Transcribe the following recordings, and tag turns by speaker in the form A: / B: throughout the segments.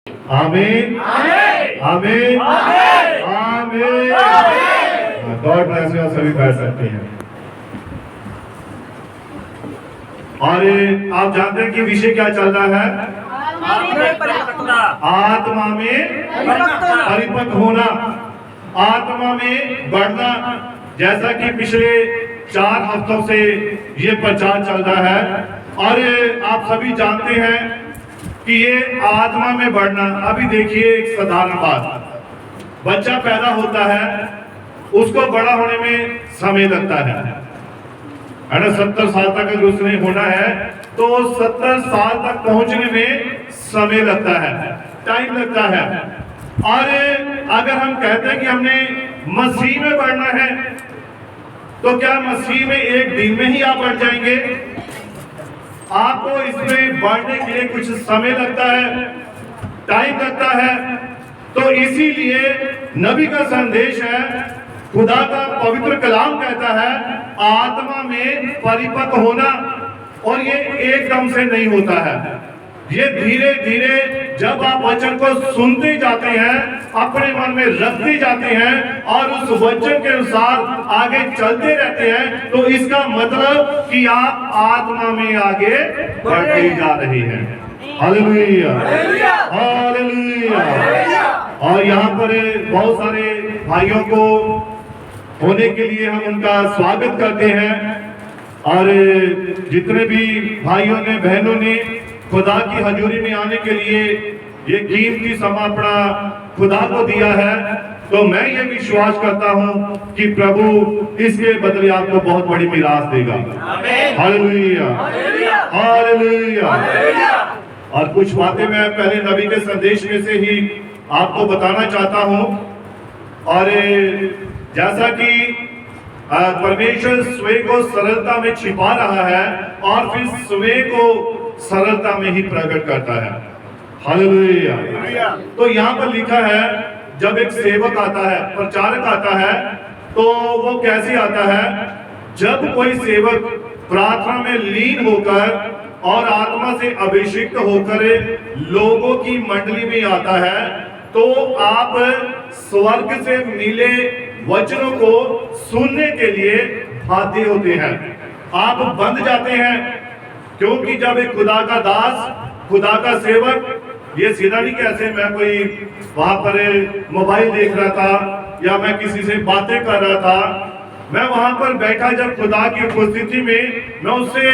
A: आमीन आमीन आमीन। God bless you. सभी बैठ सकते हैं। और आप जानते हैं कि विषय क्या चल रहा है? आत्मा में परिपक्व होना, आत्मा में बढ़ना। जैसा कि पिछले 4 हफ्तों से ये प्रचार चल रहा है और आप सभी जानते हैं कि ये आत्मा में बढ़ना। अभी देखिए एक साधारण बात, बच्चा पैदा होता है, उसको बड़ा होने में समय लगता है ना। 70 साल तक अगर उसने होना है तो 70 साल तक पहुंचने में समय लगता है, टाइम लगता है। और अगर हम कहते हैं कि हमने मसीह में बढ़ना है तो क्या मसीह में एक दिन में ही आप बढ़ जाएंगे? आपको इसमें बढ़ने के लिए कुछ समय लगता है, टाइम लगता है। तो इसीलिए नबी का संदेश है, खुदा का पवित्र कलाम कहता है आत्मा में परिपक्व होना। और ये एकदम से नहीं होता है, ये धीरे धीरे जब आप वचन को सुनते जाते हैं, अपने मन में रखते जाते हैं और उस वचन के अनुसार आगे चलते रहते हैं, तो इसका मतलब कि आप आत्मा में आगे बढ़ते जा रहे हैं। Hallelujah hallelujah. और यहाँ पर बहुत सारे भाइयों को होने के लिए हम उनका स्वागत करते हैं। और जितने भी भाइयों ने बहनों ने खुदा की हजूरी में आने के लिए ये कीमती समय अपना खुदा को दिया है, तो मैं ये विश्वास करता हूँ कि प्रभु इसके बदले आपको बहुत बड़ी मिरास देगा। Hallelujah hallelujah. और कुछ बातें मैं पहले नबी के संदेश में से ही आपको बताना चाहता हूँ। और जैसा कि परमेश्वर स्वयं को सरलता में छिपा रहा है और फिर स्वयं को सरलता में ही प्रकट करता है। हालेलुया। तो यहाँ पर लिखा है, जब एक सेवक आता है, प्रचारक आता है, तो वो कैसे आता है? जब कोई सेवक प्रार्थना में लीन होकर और आत्मा से अभिषिक्त होकर लोगों की मंडली में आता है, तो आप स्वर्ग से मिले वचनों को सुनने के लिए बाध्य होते हैं, आप बंध जाते हैं। क्योंकि जब एक खुदा का दास, खुदा का सेवक, ये सीधा नहीं कैसे मैं कोई वहां पर मोबाइल देख रहा था या मैं किसी से बातें कर रहा था, मैं वहां पर बैठा जब खुदा की उपस्थिति में मैं उससे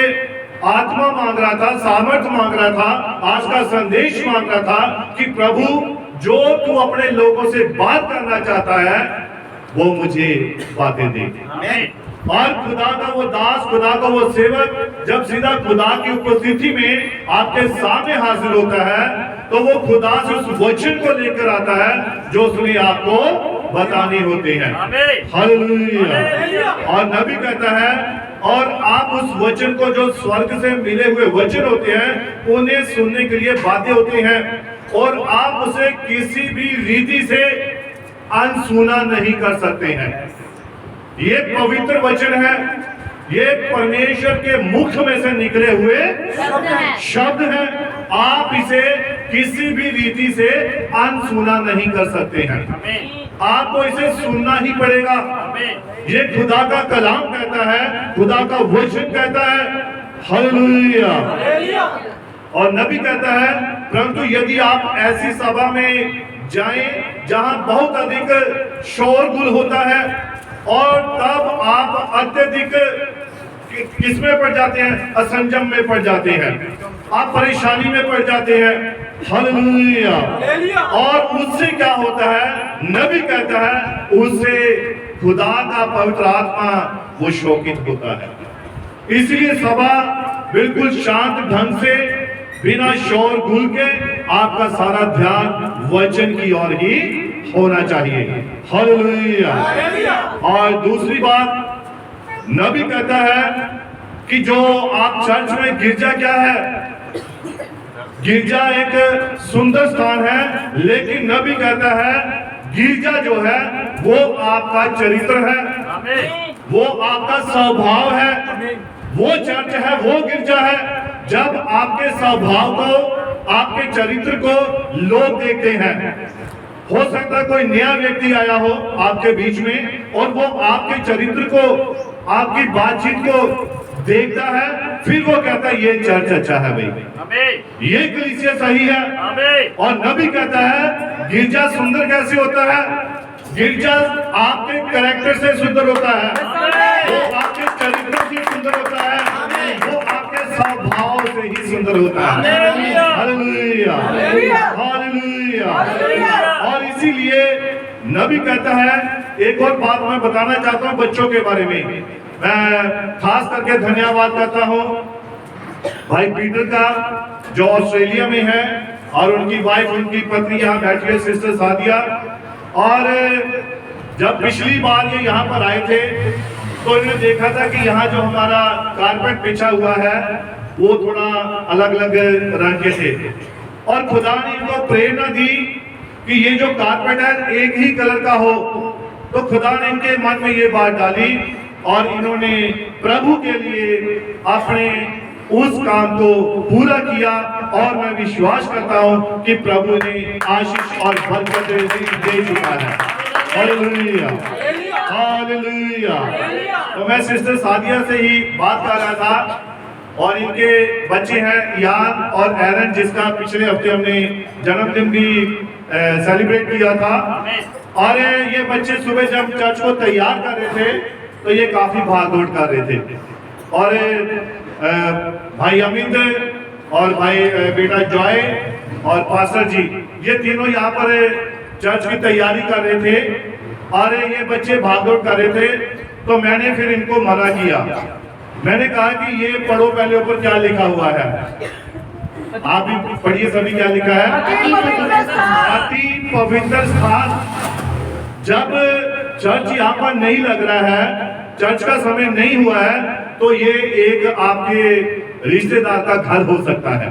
A: आत्मा मांग रहा था, सामर्थ्य मांग रहा था, आज का संदेश मांग रहा था कि प्रभु जो तू अपने लोगों से बात करना चाहता है वो मुझे बातें दे। और खुदा का वो दास, खुदा का वो सेवक जब सीधा खुदा की उपस्थिति में आपके सामने हाजिर होता है, तो वो खुदा से उस वचन को लेकर आता है जो उसने आपको बताने होते हैं। हालेलुया। और नबी कहता है, और आप उस वचन को, जो स्वर्ग से मिले हुए वचन होते हैं, उन्हें सुनने के लिए बाध्य होते हैं और आप उसे किसी भी रीति से अनसुना नहीं कर सकते हैं। ये पवित्र वचन है, ये परमेश्वर के मुख में से निकले हुए शब्द हैं। आप इसे किसी भी रीति से अनसुना नहीं कर सकते हैं, आपको इसे सुनना ही पड़ेगा। ये खुदा का कलाम कहता है, खुदा का वचन कहता है। हालेलुया। और नबी कहता है, परंतु यदि आप ऐसी सभा में जाएं जहां बहुत अधिक शोरगुल होता है और तब आप अत्यधिक किसमें पड़ जाते हैं? असंजम में पड़ जाते हैं, आप परेशानी में पड़ जाते हैं। हालेलुया। और उससे क्या होता है? नबी कहता है उससे खुदा का पवित्र आत्मा वो शोकित होता है। इसलिए सभा बिल्कुल शांत ढंग से, बिना शोर गुल के, आपका सारा ध्यान वचन की ओर ही होना चाहिए। हालेलुया। और दूसरी बात, नबी कहता है कि जो आप चर्च में, गिरजा क्या है? गिरजा एक सुंदर स्थान है, लेकिन नबी कहता है गिरजा जो है वो आपका चरित्र है, वो आपका स्वभाव है, वो चर्च है, वो गिरजा है। जब आपके स्वभाव को, आपके चरित्र को लोग देखते हैं। हो सकता है कोई नया व्यक्ति आया हो आपके बीच में और वो आपके चरित्र को, आपकी बातचीत को देखता है, फिर वो कहता है ये चर्च अच्छा है भाई, ये कलीसिया सही है। और नबी कहता है गिरजा सुंदर कैसे होता है? गिरजा आपके कैरेक्टर से सुंदर होता है, वो आपके चरित्र से सुंदर होता है, वो आपके स्वभाव से ही सुंदर होता है। Hallelujah, hallelujah. और इसीलिए नबी कहता है, एक और बात मैं बताना चाहता हूँ बच्चों के बारे में। मैं खास करके धन्यवाद करता हूँ भाई पीटर का, जो ऑस्ट्रेलिया में है, और उनकी वाइफ, उनकी पत्नी यहाँ बैठी है, सिस्टर सादिया। और जब पिछली बार ये यहाँ पर आए थे तो इन्होंने देखा था कि यहाँ जो हमारा कारपेट बिछा हुआ है वो थोड़ा अलग अलग रंग के थे, और खुदा ने इनको प्रेरणा दी कि ये जो कारपेट है एक ही कलर का हो। तो खुदा ने इनके मन में ये बात डाली और इन्होंने प्रभु के लिए अपने उस काम को पूरा किया, और मैं विश्वास करता हूं कि प्रभु ने आशीष और बरकत दे चुका है। Hallelujah, hallelujah. तो मैं सिस्टर सादिया से ही बात कर रहा था, और इनके बच्चे हैं यान और एरन, जिसका पिछले हफ्ते हमने जन्मदिन भी सेलिब्रेट किया था। और ये बच्चे सुबह जब चर्च को तैयार कर रहे थे तो ये काफी भाग दौड़ कर रहे थे, और भाई अमित और भाई बेटा जॉय और पास्टर जी, ये तीनों यहाँ पर चर्च की तैयारी कर रहे थे, और ये बच्चे भाग दौड़ कर रहे थे। तो मैंने फिर इनको मना किया, मैंने कहा कि ये पढ़ो पहले ऊपर क्या लिखा हुआ है, आप भी पढ़िए सभी, क्या लिखा है? अति पवित्र स्थान। जब चर्च यहाँ पर नहीं लग रहा है, चर्च का समय नहीं हुआ है, तो ये एक आपके रिश्तेदार का घर हो सकता है,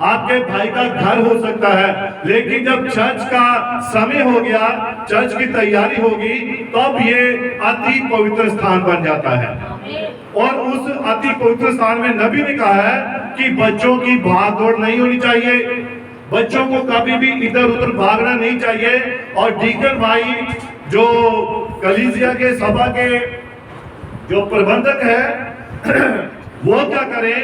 A: आपके भाई का घर हो सकता है। लेकिन जब चर्च का समय हो गया, चर्च की तैयारी होगी, तब ये अति पवित्र स्थान बन जाता है। और उस अति पवित्र स्थान में नबी ने कहा है कि बच्चों की भाग दौड़ नहीं होनी चाहिए, बच्चों को कभी भी इधर उधर भागना नहीं चाहिए। और डीकन भाई जो कलीसिया के सभा के जो प्रबंधक है वो क्या करें,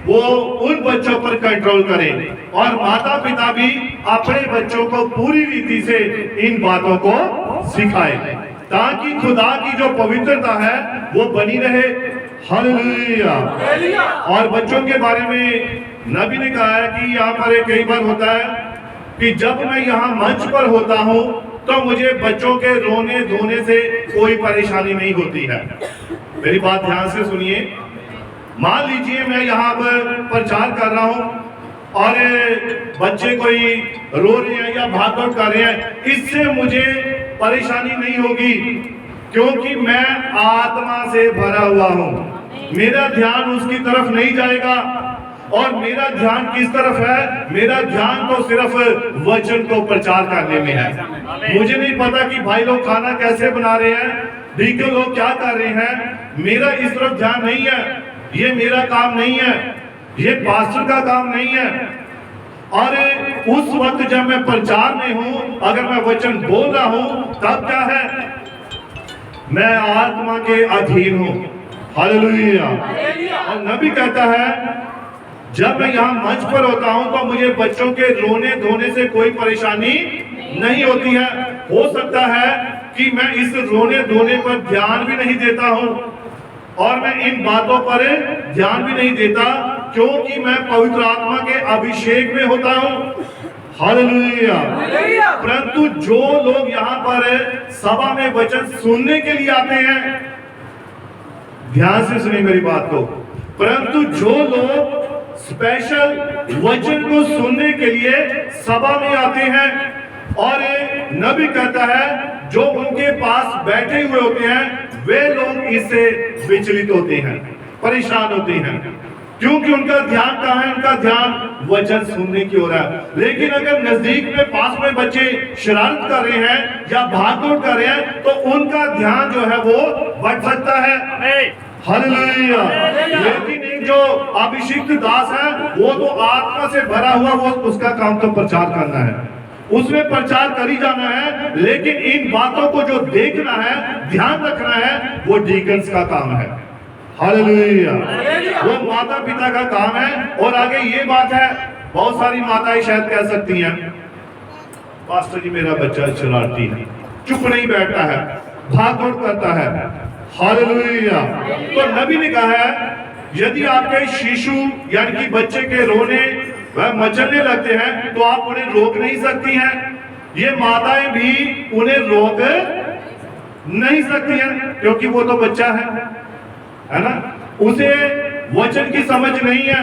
A: वो उन बच्चों पर कंट्रोल करें, और माता पिता भी अपने बच्चों को पूरी रीति से इन बातों को सिखाएं, ताकि खुदा की जो पवित्रता है वो बनी रहे। हालेलुया। और बच्चों के बारे में नबी ने कहा है कि यहाँ पर कई बार होता है कि जब मैं यहाँ मंच पर होता हूँ तो मुझे बच्चों के रोने धोने से कोई परेशानी नहीं होती है। मेरी बात ध्यान से सुनिए। मान लीजिए मैं यहाँ पर प्रचार कर रहा हूँ और बच्चे कोई रो रहे हैं या भाग दौड़ कर रहे हैं, इससे मुझे परेशानी नहीं होगी, क्योंकि मैं आत्मा से भरा हुआ हूँ। मेरा ध्यान उसकी तरफ नहीं जाएगा। और मेरा ध्यान किस तरफ है? मेरा ध्यान तो सिर्फ वचन को प्रचार करने में है। मुझे नहीं पता कि भाई लोग खाना कैसे बना रहे हैं, डीके लोग क्या कर रहे हैं, मेरा इस तरफ ध्यान नहीं है। ये मेरा काम नहीं है, ये पास्टर का काम नहीं है। और उस वक्त जब मैं प्रचार में हूं, अगर मैं वचन बोल रहा हूं, तब क्या है? मैं आत्मा के अधीन हूं। हालेलुया। और नबी कहता है जब मैं यहाँ मंच पर होता हूँ तो मुझे बच्चों के रोने धोने से कोई परेशानी नहीं होती है। हो सकता है कि मैं इस रोने धोने पर ध्यान भी नहीं देता हूँ और मैं इन बातों पर ध्यान भी नहीं देता, क्योंकि मैं पवित्र आत्मा के अभिषेक में होता हूँ। हालेलुया। परंतु जो लोग यहाँ पर सभा में वचन सुनने के लिए आते हैं, ध्यान से सुनिए मेरी बात को, परंतु जो लोग स्पेशल वचन को सुनने के लिए सभा में आते हैं, और नबी कहता है जो उनके पास बैठे हुए होते हैं वे लोग इससे विचलित होते हैं, परेशान होते हैं, क्योंकि उनका ध्यान कहाँ है? उनका ध्यान वचन सुनने की ओर है। लेकिन अगर नजदीक में पास में बच्चे शरारत कर रहे हैं या भाग दौड़ कर रहे हैं तो उनका ध्यान जो है वो बढ़ सकता है। हालेलुया। लेकिन एक जो अभिषिक्त दास है वो तो आत्मा से भरा हुआ, वो उसका काम तो प्रचार करना है, उसमें प्रचार करी जाना है। लेकिन इन बातों को जो देखना है, ध्यान रखना है, वो डीकन्स का काम है। हालेलुया। वो माता पिता का काम है। और आगे ये बात है, बहुत सारी माताएं शायद कह सकती हैं, पास्टर जी मेरा बच्चा शरारती है, चुप नहीं बैठता है, भाग दौड़ करता है। हालेलुया। तो नबी ने कहा है, यदि आपके शिशु यानी कि बच्चे के रोने वह मचलने लगते हैं तो आप उन्हें रोक नहीं सकती हैं। ये माताएं भी उन्हें रोक नहीं सकती हैं, क्योंकि वो तो बच्चा है ना। उसे वचन की समझ नहीं है,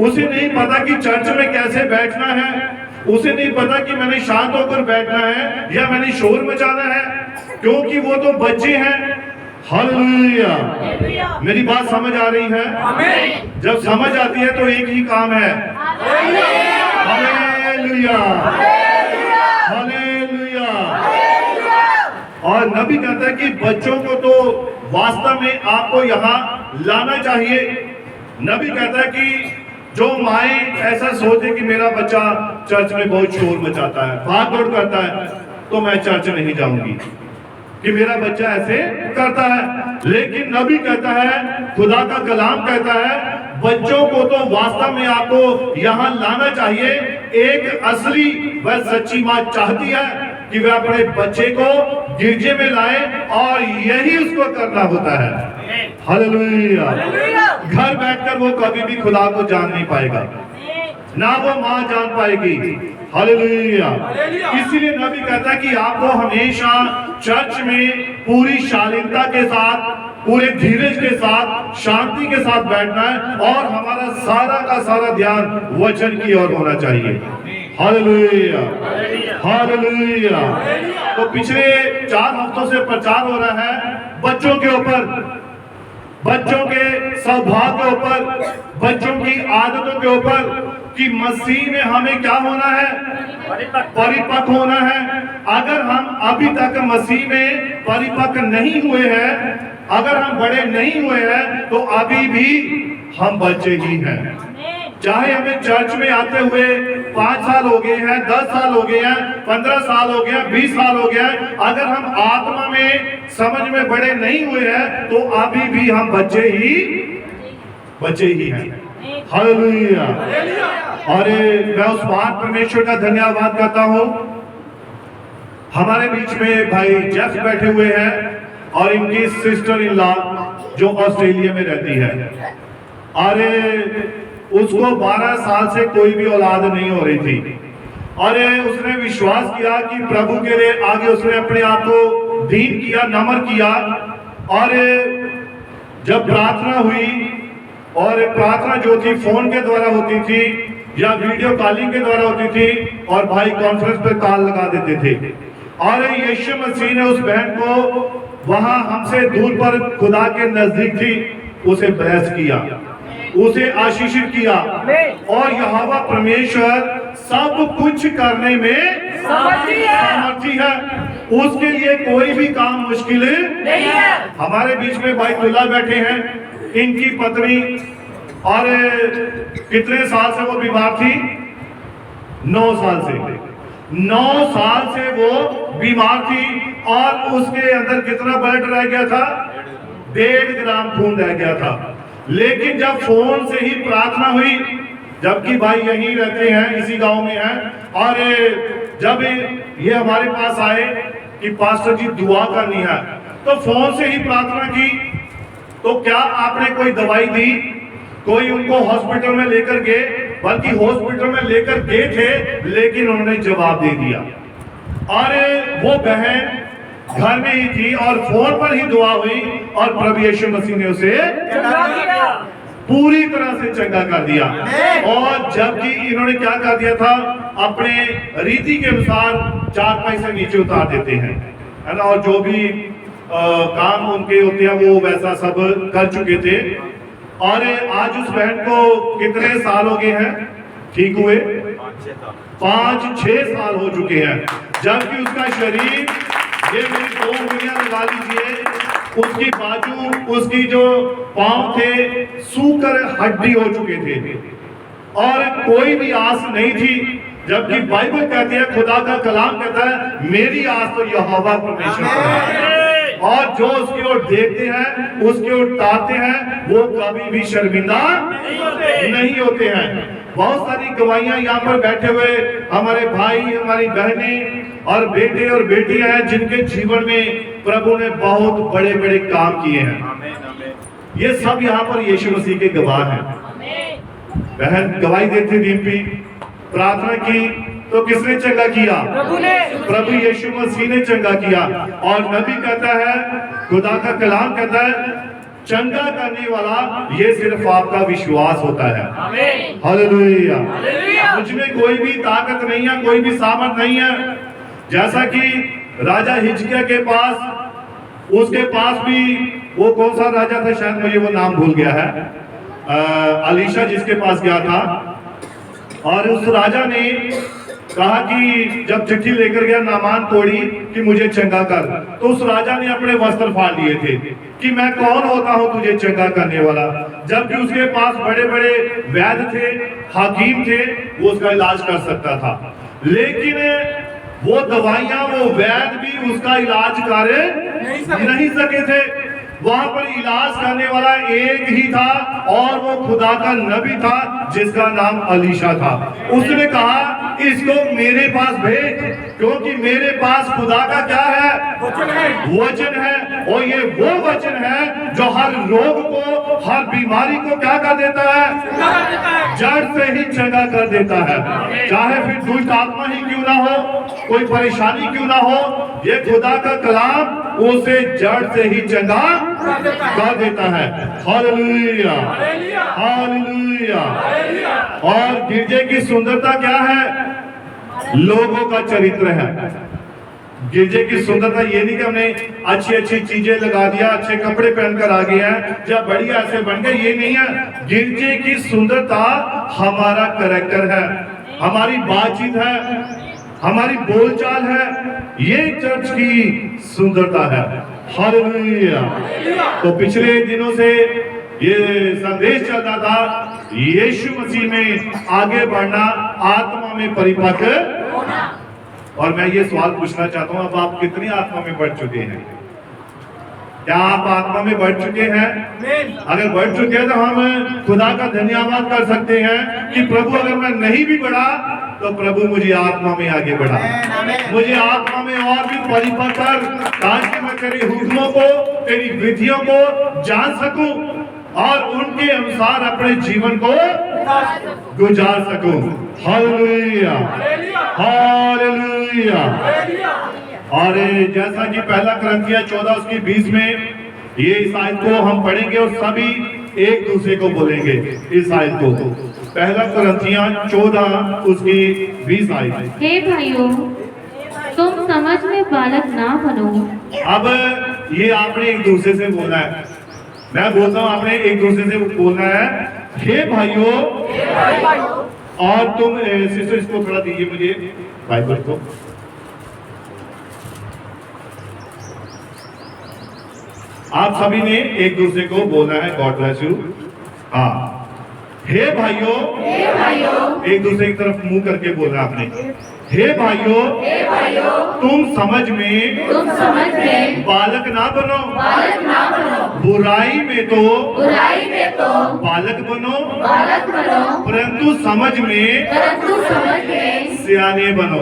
A: उसे नहीं पता कि चर्च में कैसे बैठना है, उसे नहीं पता कि मैंने शांत होकर बैठना है या मैंने शोर मचाना है, क्योंकि वो तो बच्चे हैं। हालेलुया। मेरी बात समझ आ रही है? जब समझ आती है तो एक ही काम है, हालेलुया, हालेलुया। और नबी कहता है कि बच्चों को तो वास्तव में आपको यहाँ लाना चाहिए। नबी कहता है कि जो माए ऐसा सोचे कि मेरा बच्चा चर्च में बहुत शोर मचाता है, भाग दौड़ करता है, तो मैं चर्च नहीं जाऊंगी कि मेरा बच्चा ऐसे करता है। लेकिन नबी कहता है, खुदा का कलाम कहता है, बच्चों को तो वास्तव में आपको यहाँ लाना चाहिए। एक असली व सच्ची माँ चाहती है कि वह अपने बच्चे को गिरजे में लाए, और यही उसको करना होता है। हालेलुया। घर बैठकर वो कभी भी खुदा को जान नहीं पाएगा, ना वो माँ जान पाएगी। हालेलुया। इसीलिए नबी कहता है कि आपको हमेशा चर्च में पूरी शालीनता के साथ, पूरे धीरज के साथ, शांति के साथ बैठना है, और हमारा सारा का सारा ध्यान वचन की ओर होना चाहिए। Hallelujah, hallelujah. तो पिछले 4 हफ्तों से प्रचार हो रहा है बच्चों के ऊपर, बच्चों के स्वभाव के ऊपर, बच्चों की आदतों के ऊपर, कि मसीह में हमें क्या होना है, परिपक्व होना है। अगर हम अभी तक मसीह में परिपक्व नहीं हुए हैं, अगर हम बड़े नहीं हुए हैं, तो अभी भी हम बच्चे ही हैं। चाहे हमें चर्च में आते हुए 5 साल हो गए हैं, 10 साल हो गए हैं, 15 साल हो गया, 20 साल हो गया, अगर हम आत्मा में समझ में बड़े नहीं हुए हैं, तो अभी भी हम बच्चे ही हैं। हालेलुया। और मैं उस महान परमेश्वर का धन्यवाद करता हूँ। हमारे बीच में भाई जेफ बैठे हुए हैं, और इनकी सिस्टर इन लॉ जो ऑस्ट्रेलिया में रहती है, और उसको 12 साल से कोई भी औलाद नहीं हो रही थी, और उसने विश्वास किया कि प्रभु के लिए आगे उसने अपने आप को दीन किया, नम्र किया। और जब प्रार्थना हुई, और प्रार्थना जो थी फोन के द्वारा होती थी या वीडियो कॉलिंग के द्वारा होती थी, और भाई कॉन्फ्रेंस पे कॉल लगा देते थे, और यीशु मसीह ने उस बहन को वहां हमसे दूर पर खुदा के नजदीक थी, उसे ब्लेस किया, उसे आशीषित किया। और यहोवा परमेश्वर सब कुछ करने में सामर्थी है, उसके लिए कोई भी काम मुश्किल नहीं है। हमारे बीच में भाई दुल्हा बैठे हैं, इनकी पत्नी, और कितने साल से वो बीमार थी, 9 साल से, 9 साल से वो बीमार थी, और उसके अंदर कितना ब्लड रह गया था, 1.5 ग्राम खून रह गया था। लेकिन जब फोन से ही प्रार्थना हुई, जबकि भाई यहीं रहते हैं, इसी गांव में हैं, और जब ये हमारे पास आए कि पास्टर जी दुआ करनी है, तो फोन से ही प्रार्थना की, तो क्या आपने कोई दवाई दी, कोई उनको हॉस्पिटल में लेकर गए, बल्कि हॉस्पिटल में लेकर गए थे, लेकिन उन्होंने जवाब दे दिया। और वो बहन घर में ही थी, और फोन पर ही दुआ हुई, और प्रभु यीशु मसीह ने उसे पूरी तरह से चंगा कर दिया। और जबकि इन्होंने क्या कर दिया था, अपने रीति के अनुसार 4 पैसे नीचे उतार देते हैं, है ना, और जो भी काम उनके होते हैं वो वैसा सब कर चुके थे। और आज उस बहन को कितने साल हो गए हैं ठीक हुए, 5-6 साल हो चुके हैं, जबकि उसका शरीर, ये मेरी 2 उंगलियां लगा लीजिए, उसकी बाजू, उसकी जो पांव थे सूकर हड्डी हो चुके थे और कोई भी आस नहीं थी। जबकि बाइबल कहती है, खुदा का कलाम कहता है, मेरी आस तो यहोवा परमेश्वर पर है और जो उसकी ओर देखते हैं, उसकी ओर ताकते हैं, वो कभी भी शर्मिंदा नहीं होते हैं। बहुत सारी गवाहियां यहाँ पर बैठे हुए हमारे भाई, हमारी बहनें और बेटे और बेटियां हैं जिनके जीवन में प्रभु ने बहुत बड़े बड़े काम किए हैं। ये सब यहाँ पर यीशु मसीह के गवाह हैं। बहन गवाही देती डिम्पी, प्रार्थना की तो किसने चंगा किया? प्रभु यीशु मसीह ने चंगा किया। और नबी कहता है, खुदा का कलाम कहता है, चंगा करने वाला ये सिर्फ आपका विश्वास होता है। हालेलुया। मुझ में कोई भी ताकत नहीं है, कोई भी सामर्थ नहीं है। जैसा कि राजा हिजकिय्याह के पास, उसके पास भी वो कौन सा राजा था, शायद मुझे वो नाम भूल गया है, अलीशा जिसके पास गया था, और उस राजा ने कहा कि जब चिट्ठी लेकर गया नामान कोड़ी कि मुझे चंगा कर, तो उस राजा ने अपने वस्त्र फाड़ लिए थे कि मैं कौन होता हूं तुझे चंगा करने वाला। जबकि उसके पास बड़े बड़े वैद्य थे, हकीम थे, वो उसका इलाज कर सकता था, लेकिन वो दवाइयां, वो वैद्य भी उसका इलाज कर नहीं सके थे। वहां पर इलाज करने वाला एक ही था और वो खुदा का नबी था जिसका नाम अलीशा था। उसने कहा, इसको मेरे पास भेज, क्योंकि मेरे पास खुदा का क्या है? वचन है। और ये वो वचन है जो हर रोग को, हर बीमारी को क्या कर देता है? जड़ से ही चंगा कर देता है। चाहे फिर दुष्ट आत्मा ही क्यों ना हो, कोई परेशानी क्यों ना हो, ये खुदा का कलाम उसे जड़ से ही चंगा कर देता है। Hallelujah, hallelujah. और गिरजे की सुंदरता क्या है? लोगों का चरित्र है। गिरजे की सुंदरता ये नहीं कि हमने अच्छी अच्छी चीजें लगा दिया, अच्छे कपड़े पहनकर आ गए हैं, जब बढ़िया ऐसे बन गए, ये नहीं है। गिरजे की सुंदरता हमारा कैरेक्टर है, हमारी बातचीत है, हमारी बोलचाल है, ये चर्च की सुंदरता है। हालेलुया। तो पिछले दिनों से ये संदेश चल रहा था, यीशु मसीह में आगे बढ़ना, आत्मा में परिपक्व होना। और मैं ये सवाल पूछना चाहता हूं, अब आप कितनी आत्मा में बढ़ चुके हैं? क्या आप आत्मा में बढ़ चुके हैं? अगर बढ़ चुके हैं तो हम खुदा का धन्यवाद कर सकते हैं कि प्रभु, अगर मैं नहीं भी बढ़ा तो प्रभु मुझे आत्मा में आगे बढ़ा, मुझे आत्मा में और भी परिपक्व कर, ताकि मैं तेरी हुक्मों को, तेरी विधियों को जान सकूं और उनके अनुसार अपने जीवन को गुजार सकूं। Hallelujah, hallelujah. और जैसा कि पहला कुरिन्थियों 14 उसकी 20 में ये इस आयत को हम पढ़ेंगे और सभी एक दूसरे को बोलेंगे इस आयत को। पहला कुरिन्थियों 14 उसकी 20 आयत।
B: हे भाइयों, तुम समझ में बालक ना बनो।
A: अब ये आपने एक दूसरे से बोलना है, मैं बोलता हूँ आपने एक दूसरे से बोलना है, हे भाइयों। और तुम सिस्टर इसको थोड़ा दीजिए मुझे बाइबल को। आप सभी ने एक दूसरे को बोलना है, गॉड ब्लेस यू। हाँ, हे भाइयों, एक दूसरे की तरफ मुंह करके बोलना आपने। हे भाइयों, तुम समझ में बालक ना बनो, बुराई में तो बालक बनो, परंतु समझ में सियाने बनो।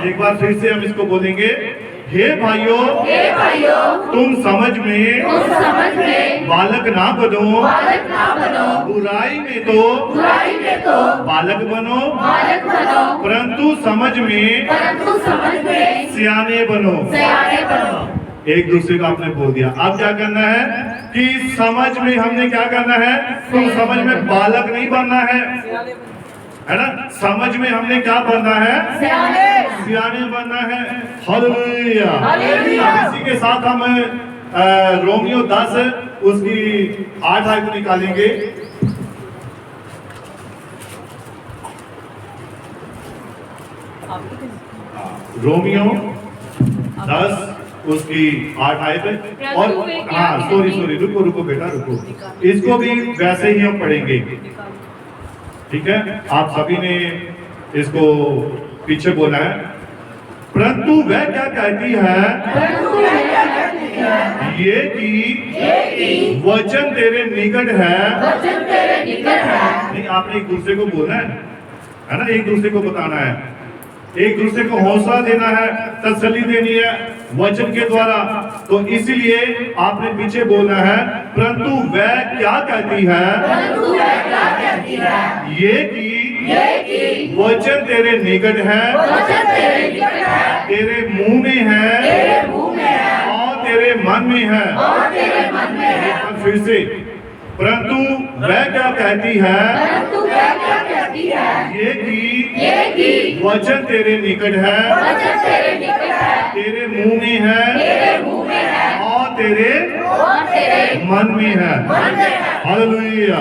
A: एक बार फिर से हम इसको बोलेंगे, हे भाइयों, तुम समझ में बालक ना बनो, बुराई में तो बालक बनो, परंतु समझ में सियाने बनो। एक दूसरे को आपने बोल दिया। अब क्या करना है कि समझ में हमने क्या करना है, तुम समझ में बालक नहीं बनना है ना, समझ में हमने क्या बनना है, सियाने बनना है। हालेलुया। इसी के साथ हम रोमियो 10 उसकी 8 आयत को निकालेंगे। रोमियो 10 उसकी 8 आयत और हाँ सॉरी रुको बेटा रुको, इसको भी वैसे ही हम पढ़ेंगे, ठीक है। आप सभी ने इसको पीछे बोला है। परंतु वह क्या कहती है, ये कि वचन तेरे निकट है। नहीं, आपने एक दूसरे को बोलना है ना, एक दूसरे को बताना है, एक दूसरे को हौसला देना है, तसल्ली देनी है वचन के द्वारा। तो इसीलिए आपने पीछे बोलना है, परंतु वह क्या कहती है, ये कि वचन तेरे निकट है, तेरे मुंह में है और तेरे मन में है। फिर से, परंतु वह क्या कहती है, ये कि वचन तेरे निकट है, तेरे मुंह में है और तेरे मन में है। Hallelujah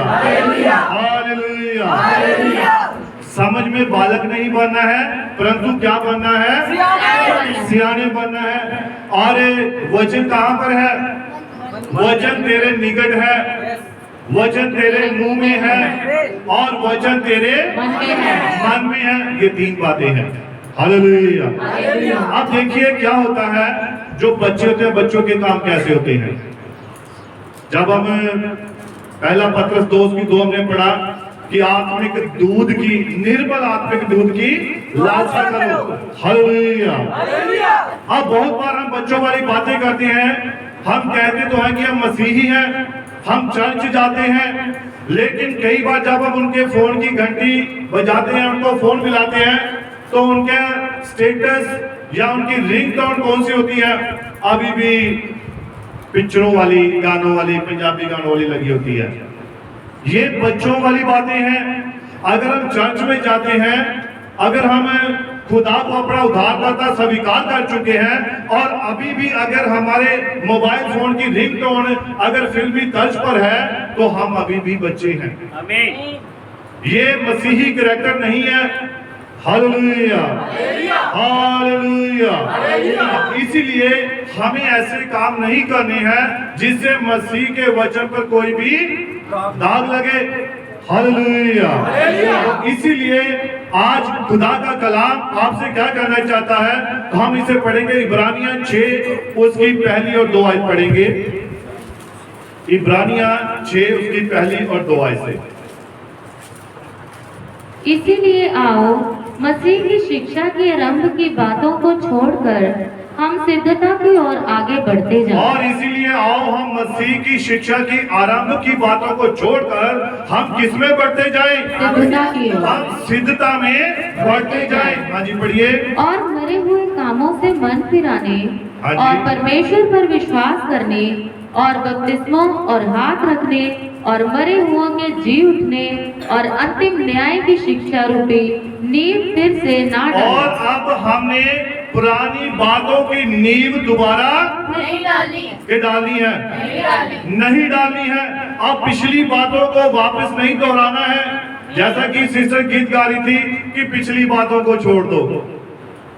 A: hallelujah. समझ में बालक नहीं बनना है, परंतु क्या बनना है, सियाने बनना है। और वचन कहां पर है, वचन तेरे निकट है, वचन तेरे मुंह में है और वचन तेरे मन में है। ये 3 बातें हैं। हालेलुया। अब देखिए क्या होता है, जो बच्चे होते हैं, बच्चों के काम कैसे होते हैं। जब हम पहला पत्रस 2 हमने पढ़ा कि आत्मिक दूध की, निर्मल आत्मिक दूध की लालसा करो। हालेलुया। अब बहुत बार हम बच्चों वाली बातें करते हैं, हम कहते तो हैं कि हम मसीही हैं, हम चर्च जाते हैं, लेकिन कई बार जब हम उनके फोन की घंटी बजाते हैं, उनको फोन मिलाते हैं, तो उनके स्टेटस या उनकी रिंगटोन कौन सी होती है, अभी भी पिक्चरों वाली, गानों वाली, पंजाबी गानों वाली लगी होती है। ये बच्चों वाली बातें हैं। अगर हम चर्च में जाते हैं, अगर हम खुदा को अपना उद्धारकर्ता स्वीकार कर चुके हैं और अभी भी अगर हमारे मोबाइल फोन की रिंगटोन अगर फिल्मी तर्ज पर है, तो हम अभी भी बच्चे हैं। ये मसीही कैरेक्टर नहीं है। Hallelujah hallelujah. इसीलिए हमें ऐसे काम नहीं करने हैं जिससे मसीह के वचन पर कोई भी दाग लगे। हालेलुया। तो इसीलिए आज खुदा का कलाम आपसे क्या कहना चाहता है, तो हम इसे पढ़ेंगे। इब्रानियां 6 उसकी पहली और 2 आयत पढ़ेंगे। इब्रानियां 6 उसकी पहली और 2 आयत से।
B: इसीलिए आओ, मसीह की शिक्षा की आरंभ की बातों को छोड़कर हम सिद्धता की ओर आगे बढ़ते जाएं।
A: और इसीलिए आओ, हम मसीह की शिक्षा की आरंभ की बातों को छोड़कर हम किस में बढ़ते जाएं,
B: सिद्धता की ओर।
A: हम सिद्धता में बढ़ते जाएं। हाँ जी पढ़िए।
B: और मरे हुए कामों से मन फिराने
A: हाँ जी।
B: और परमेश्वर पर विश्वास करने और बपतिस्मों और हाथ रखने और मरे हुओं के जी उठने और अंतिम न्याय की शिक्षा रूपी नींव फिर से ना डालें।
A: और अब हमने पुरानी बातों की नींव दोबारा
B: नहीं डालनी
A: है, नहीं डालनी है। अब पिछली बातों को वापस नहीं दोहराना है। जैसा कि सिस्टर गीत गा रही थी कि पिछली बातों को छोड़ दो,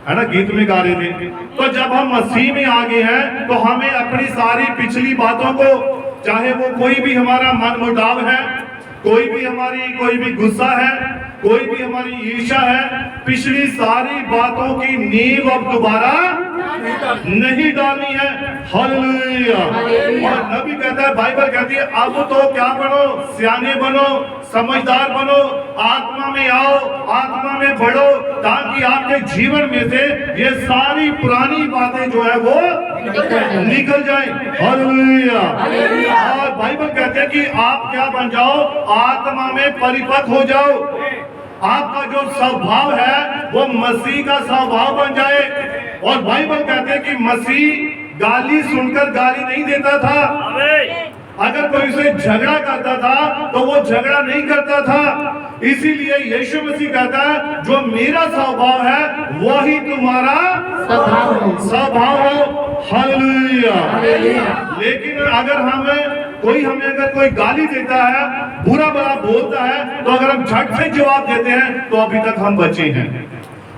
A: है ना, गीत में गा रहे थे। तो जब हम मसीह में आ गए हैं, तो हमें अपनी सारी पिछली बातों को, चाहे वो कोई भी हमारा मन मुटाव है, कोई भी गुस्सा है, कोई भी हमारी ईर्ष्या है, पिछली सारी बातों की नींव अब दोबारा नहीं डालनी है। हालेलुया। और नबी कहता है, बाइबल कहती है, अब तो क्या बनो, सियाने बनो, समझदार बनो, आत्मा में आओ, आत्मा में बढ़ो, ताकि आपके जीवन में से ये सारी पुरानी बातें जो है वो निकल जाए। हालेलुया। और बाइबल कहते हैं कि आप क्या बन जाओ, आत्मा में परिपक्व हो जाओ। आपका जो स्वभाव है वो मसीह का स्वभाव बन जाए। और बाइबल कहते हैं कि मसीह गाली सुनकर गाली नहीं देता था। अगर कोई उसे झगड़ा करता था तो वो झगड़ा नहीं करता था। इसीलिए यीशु मसीह कहता है, जो मेरा स्वभाव है वही तुम्हारा स्वभाव हो। हालेलुया। लेकिन अगर हमें अगर कोई गाली देता है, बुरा भला बोलता है, तो अगर हम झट से जवाब देते हैं तो अभी तक हम बचे हैं।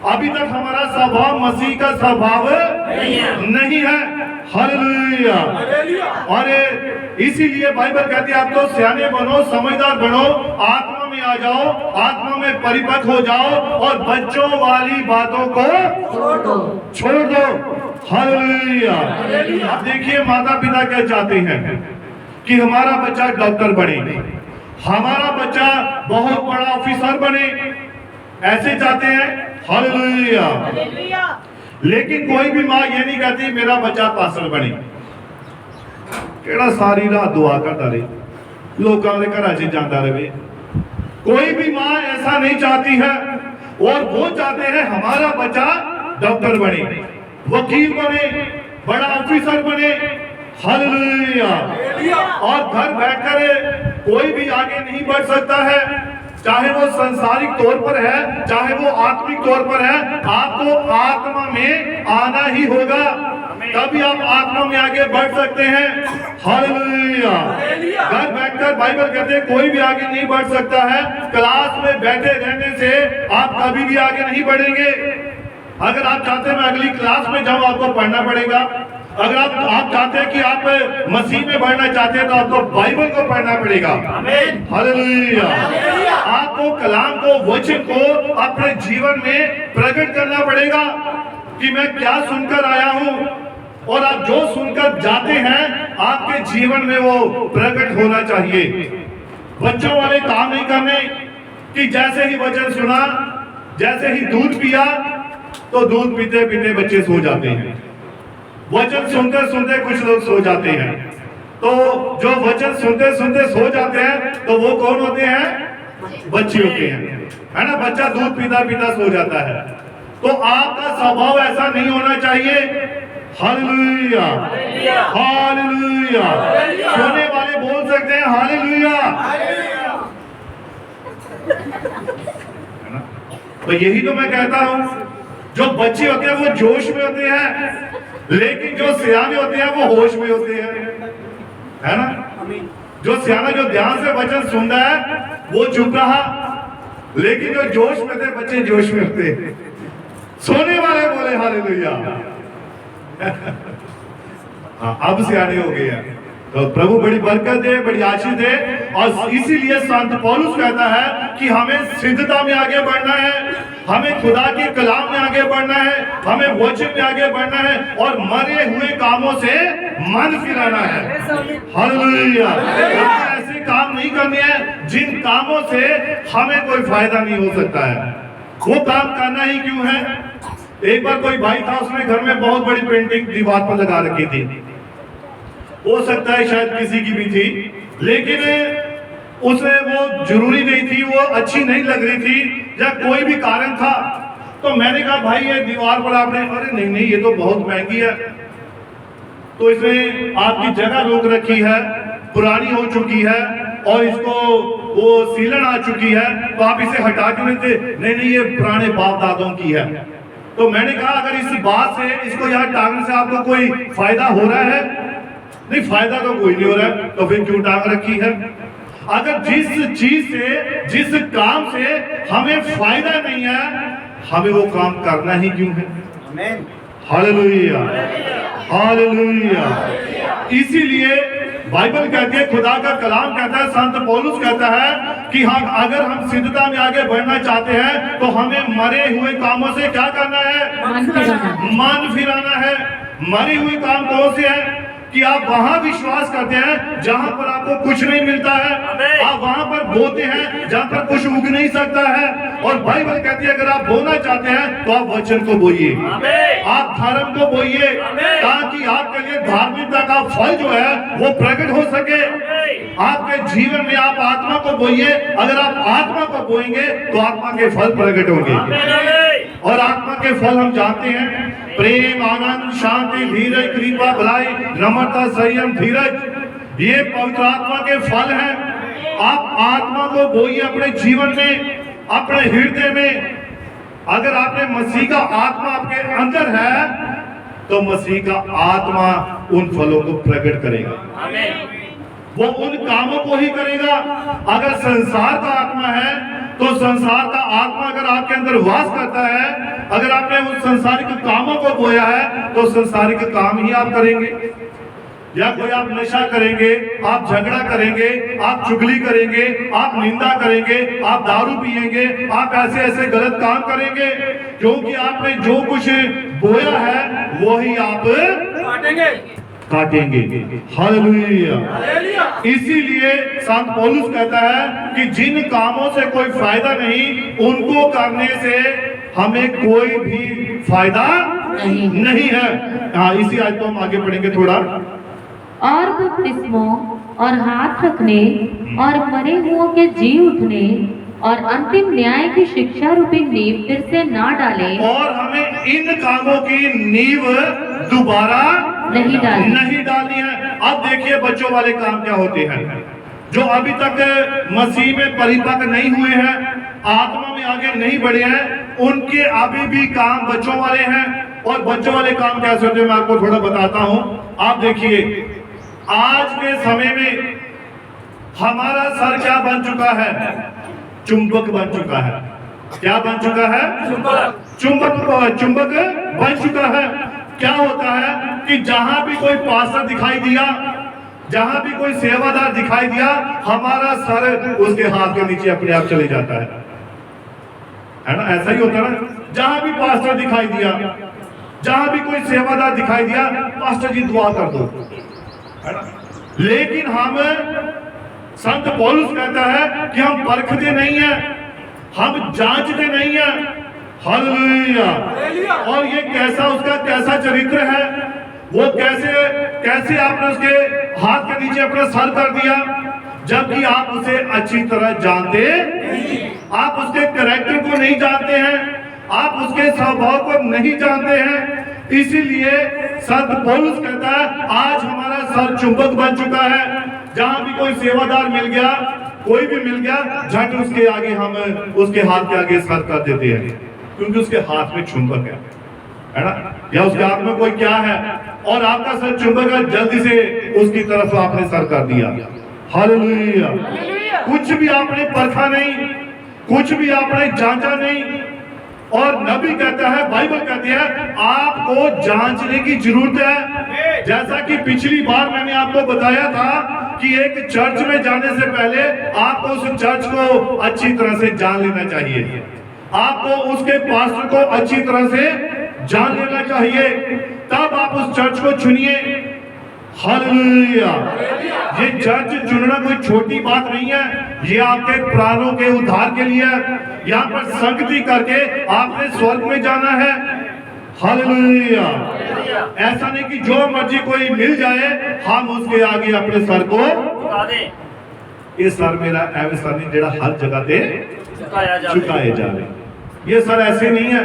A: अभी तक हमारा स्वभाव मसीह का स्वभाव नहीं है। हालेलुया। और इसीलिए बाइबल कहती है आप तो सियाने बनो, समझदार बनो, आत्मा में आ जाओ, आत्मा में परिपक्व हो जाओ और बच्चों वाली बातों को छोड़ दो। हालेलुया। अब देखिए माता पिता क्या चाहते हैं कि हमारा बच्चा डॉक्टर बने, हमारा बच्चा बहुत बड़ा ऑफिसर बने, ऐसे चाहते हैं। हालेलुया। लेकिन कोई भी माँ ये नहीं कहती मेरा बच्चा पास्टर बने। केड़ा सारी रात दुआ करता रहे, लोगों के घर से जाता रहे। कोई भी माँ ऐसा नहीं चाहती है, और वो चाहते हैं हमारा बच्चा डॉक्टर बने, वकील बने, बड़ा ऑफिसर बने। हालेलुया। और घर बैठकर कोई भी आगे नहीं बढ़ सकता है, चाहे वो सांसारिक तौर पर है, चाहे वो आत्मिक तौर पर है। आपको आत्मा में आना ही होगा, तभी आप आत्मा में आगे बढ़ सकते हैं। हालेलुया। घर बैठकर बाइबल कहते हैं कोई भी आगे नहीं बढ़ सकता है। क्लास में बैठे रहने से आप कभी भी आगे नहीं बढ़ेंगे। अगर आप चाहते हैं मैं अगली क्लास में जाऊं, आपको पढ़ना पड़ेगा। अगर आप चाहते हैं कि आप मसीह में बढ़ना चाहते हैं तो आपको बाइबल को पढ़ना पड़ेगा। हालेलुया। आपको कलाम को, वचन को अपने जीवन में प्रकट करना पड़ेगा कि मैं क्या सुनकर आया हूं, और आप जो सुनकर जाते हैं आपके जीवन में वो प्रकट होना चाहिए। बच्चों वाले काम नहीं करने कि जैसे ही वचन सुना, जैसे ही दूध पिया तो दूध पीते पीते बच्चे सो जाते हैं। वचन सुनते सुनते कुछ लोग सो जाते हैं। तो जो वचन सुनते सुनते सो जाते हैं तो वो कौन होते हैं? बच्चे होते हैं, है ना। बच्चा दूध पीता पीता सो जाता है। तो आपका स्वभाव ऐसा नहीं होना चाहिए। हालेलुया। हालेलुया। सोने वाले बोल सकते हैं हालेलुया। तो यही तो मैं कहता हूं, जो बच्चे होते हैं वो जोश में होते हैं, लेकिन जो सियाने होते हैं वो होश में होते हैं, है ना। जो सियाना जो ध्यान से वचन सुन रहा है वो चुप रहा, लेकिन जो जोश में थे बच्चे जोश में होते हैं। सोने वाले बोले हालेलुया। हाँ, अब सियाने हो गए हैं। तो प्रभु बड़ी बरकत दे, बड़ी आशीष दे। और इसीलिए संत पौलुस कहता है कि हमें सिद्धता में आगे बढ़ना है, हमें खुदा के कलाम में आगे बढ़ना है, हमें वचन में आगे बढ़ना है, और मरे हुए कामों से मन फिराना है। हालेलुया। ऐसे काम नहीं करने हैं जिन कामों से हमें कोई फायदा नहीं हो सकता है। वो काम करना ही क्यों है? एक बार कोई भाई था, उसने घर में बहुत बड़ी पेंटिंग दीवार पर लगा रखी थी। हो सकता है शायद किसी की भी थी, लेकिन उसे वो जरूरी नहीं थी, वो अच्छी नहीं लग रही थी, या कोई भी कारण था। तो मैंने कहा भाई ये दीवार पर आपने, अरे नहीं नहीं ये तो बहुत महंगी है, तो इसमें आपकी जगह रोक रखी है, पुरानी हो चुकी है और इसको वो सीलन आ चुकी है, तो आप इसे हटा क्यों नहीं थे? नहीं नहीं ये पुराने बाप दादों की है। तो मैंने कहा अगर इस बात से, इसको यहाँ टांगने से आपको कोई फायदा हो रहा है? नहीं, फायदा तो कोई नहीं हो रहा है, तो फिर क्यों टांग रखी है? अगर जिस चीज से, जिस काम से हमें फायदा नहीं है, हमें वो काम करना ही क्यों है? हालेलुया। हालेलुया। इसीलिए बाइबल कहती है, खुदा का कलाम कहता है, संत पौलुस कहता है कि हाँ, अगर हम सिद्धता में आगे बढ़ना चाहते हैं तो हमें मरे हुए कामों से क्या करना है? मन फिराना है। मरे हुए काम कौन से हैं? कि आप वहां विश्वास करते हैं जहां पर आपको कुछ नहीं मिलता है, आप वहां पर बोते हैं जहां पर कुछ उग नहीं सकता है। और बाइबल कहती है अगर आप बोना चाहते हैं तो आप वचन को बोइए, आप धर्म को बोइए, ताकि आपके लिए धार्मिकता का फल जो है वो प्रकट हो सके आपके जीवन में। आप आत्मा को बोइए, अगर आप आत्मा को बोएंगे तो आत्मा के फल प्रकट होंगे। और आत्मा के फल हम जानते हैं, प्रेम, आनंद, शांति, धीरज, कृपा, भलाई, नम्रता, संयम, धीरज, ये पवित्र आत्मा के फल हैं। आप आत्मा को बोइए अपने जीवन में, अपने हृदय में। अगर आपने मसीह का आत्मा आपके अंदर है तो मसीह का आत्मा उन फलों को प्रकट करेगा, वो उन कामों को ही करेगा। अगर संसार का आत्मा है तो संसार का आत्मा अगर आपके अंदर वास करता है, अगर आपने उस संसारिक कामों को बोया है तो संसारिक काम ही आप करेंगे। या कोई आप नशा करेंगे, आप झगड़ा करेंगे, आप चुगली करेंगे, आप निंदा करेंगे, आप दारू पिएंगे, आप ऐसे ऐसे गलत काम करेंगे, क्योंकि आपने जो कुछ बोया है वही आप काटेंगे। हालेलुया। इसीलिए संत पौलुस कहता है कि जिन कामों से कोई फायदा नहीं, उनको करने से हमें कोई भी फायदा नहीं है। हाँ, इसी आज तो हम आगे पढ़ेंगे थोड़ा।
B: और बपतिस्मों और हाथ रखने और मरे हुओं के जी उठने और अंतिम न्याय की शिक्षा रूपी नींव फिर से ना डालें,
A: और हमें इन कामों की नींव दोबारा
B: नहीं
A: डालनी है। अब देखिए बच्चों वाले काम क्या होते हैं। जो अभी तक मसीह में परिपक्व नहीं हुए हैं, आत्मा में आगे नहीं बढ़े हैं, उनके अभी भी काम बच्चों वाले हैं। और बच्चों वाले काम कैसे होते हैं मैं आपको थोड़ा बताता हूं। आप देखिए, आज के समय में हमारा सर क्या बन चुका है? चुंबक बन चुका है। क्या बन चुका है? चुंबक बन चुका है। क्या होता है कि जहां भी कोई पास्टर दिखाई दिया, जहां भी कोई सेवादार दिखाई दिया, हमारा सर उसके हाथ के नीचे अपने आप चले जाता है ना? ऐसा ही होता है ना? जहां भी पास्टर दिखाई दिया, जहां भी कोई सेवादार दिखाई दिया, पास्टर जी दुआ कर दो, है ना? लेकिन हम, संत पौलुस कहता है कि हम परखते नहीं है, हम जांचते नहीं है। हालेलुया। और ये कैसा, उसका कैसा चरित्र है, वो कैसे आपने उसके हाथ के नीचे अपना सर कर दिया, जबकि आप उसे अच्छी तरह जानते, आप उसके कैरेक्टर को नहीं जानते हैं, आप उसके स्वभाव को नहीं जानते हैं। इसीलिए संत पौलुस कहता है आज हमारा सर चुंबक बन चुका है। जहां भी कोई सेवादार मिल गया, कोई भी मिल गया, झट उसके आगे हम उसके हाथ के आगे सर कर देते हैं, क्योंकि उसके हाथ में चुंबक है ना? या उसके हाथ में कोई क्या है, और आपका सर चुंबक है, जल्दी से उसकी तरफ आपने सर कर दिया। हालेलुया। कुछ भी आपने परखा नहीं, कुछ भी आपने जांचा नहीं। और नबी कहता है, बाइबल कहती है आपको जांचने की जरूरत है। जैसा कि पिछली बार मैंने आपको बताया था कि एक चर्च में जाने से पहले आपको उस चर्च को अच्छी तरह से जान लेना चाहिए, आपको उसके पास्टर को अच्छी तरह से जान लेना चाहिए, तब आप उस चर्च को चुनिए। हालेलुया। ये चर्च चुनना कोई छोटी बात नहीं है, ये आपके प्राणों के उद्धार के लिए है। यहाँ पर संगति करके आपने स्वर्ग में जाना है। हालेलुया। ऐसा नहीं कि जो मर्जी कोई मिल जाए हम उसके आगे अपने सर को ये सर मेरा एवं सर नहीं जेड़ा हर जगह पे झुकाए जा रहे, ये सर ऐसे नहीं है,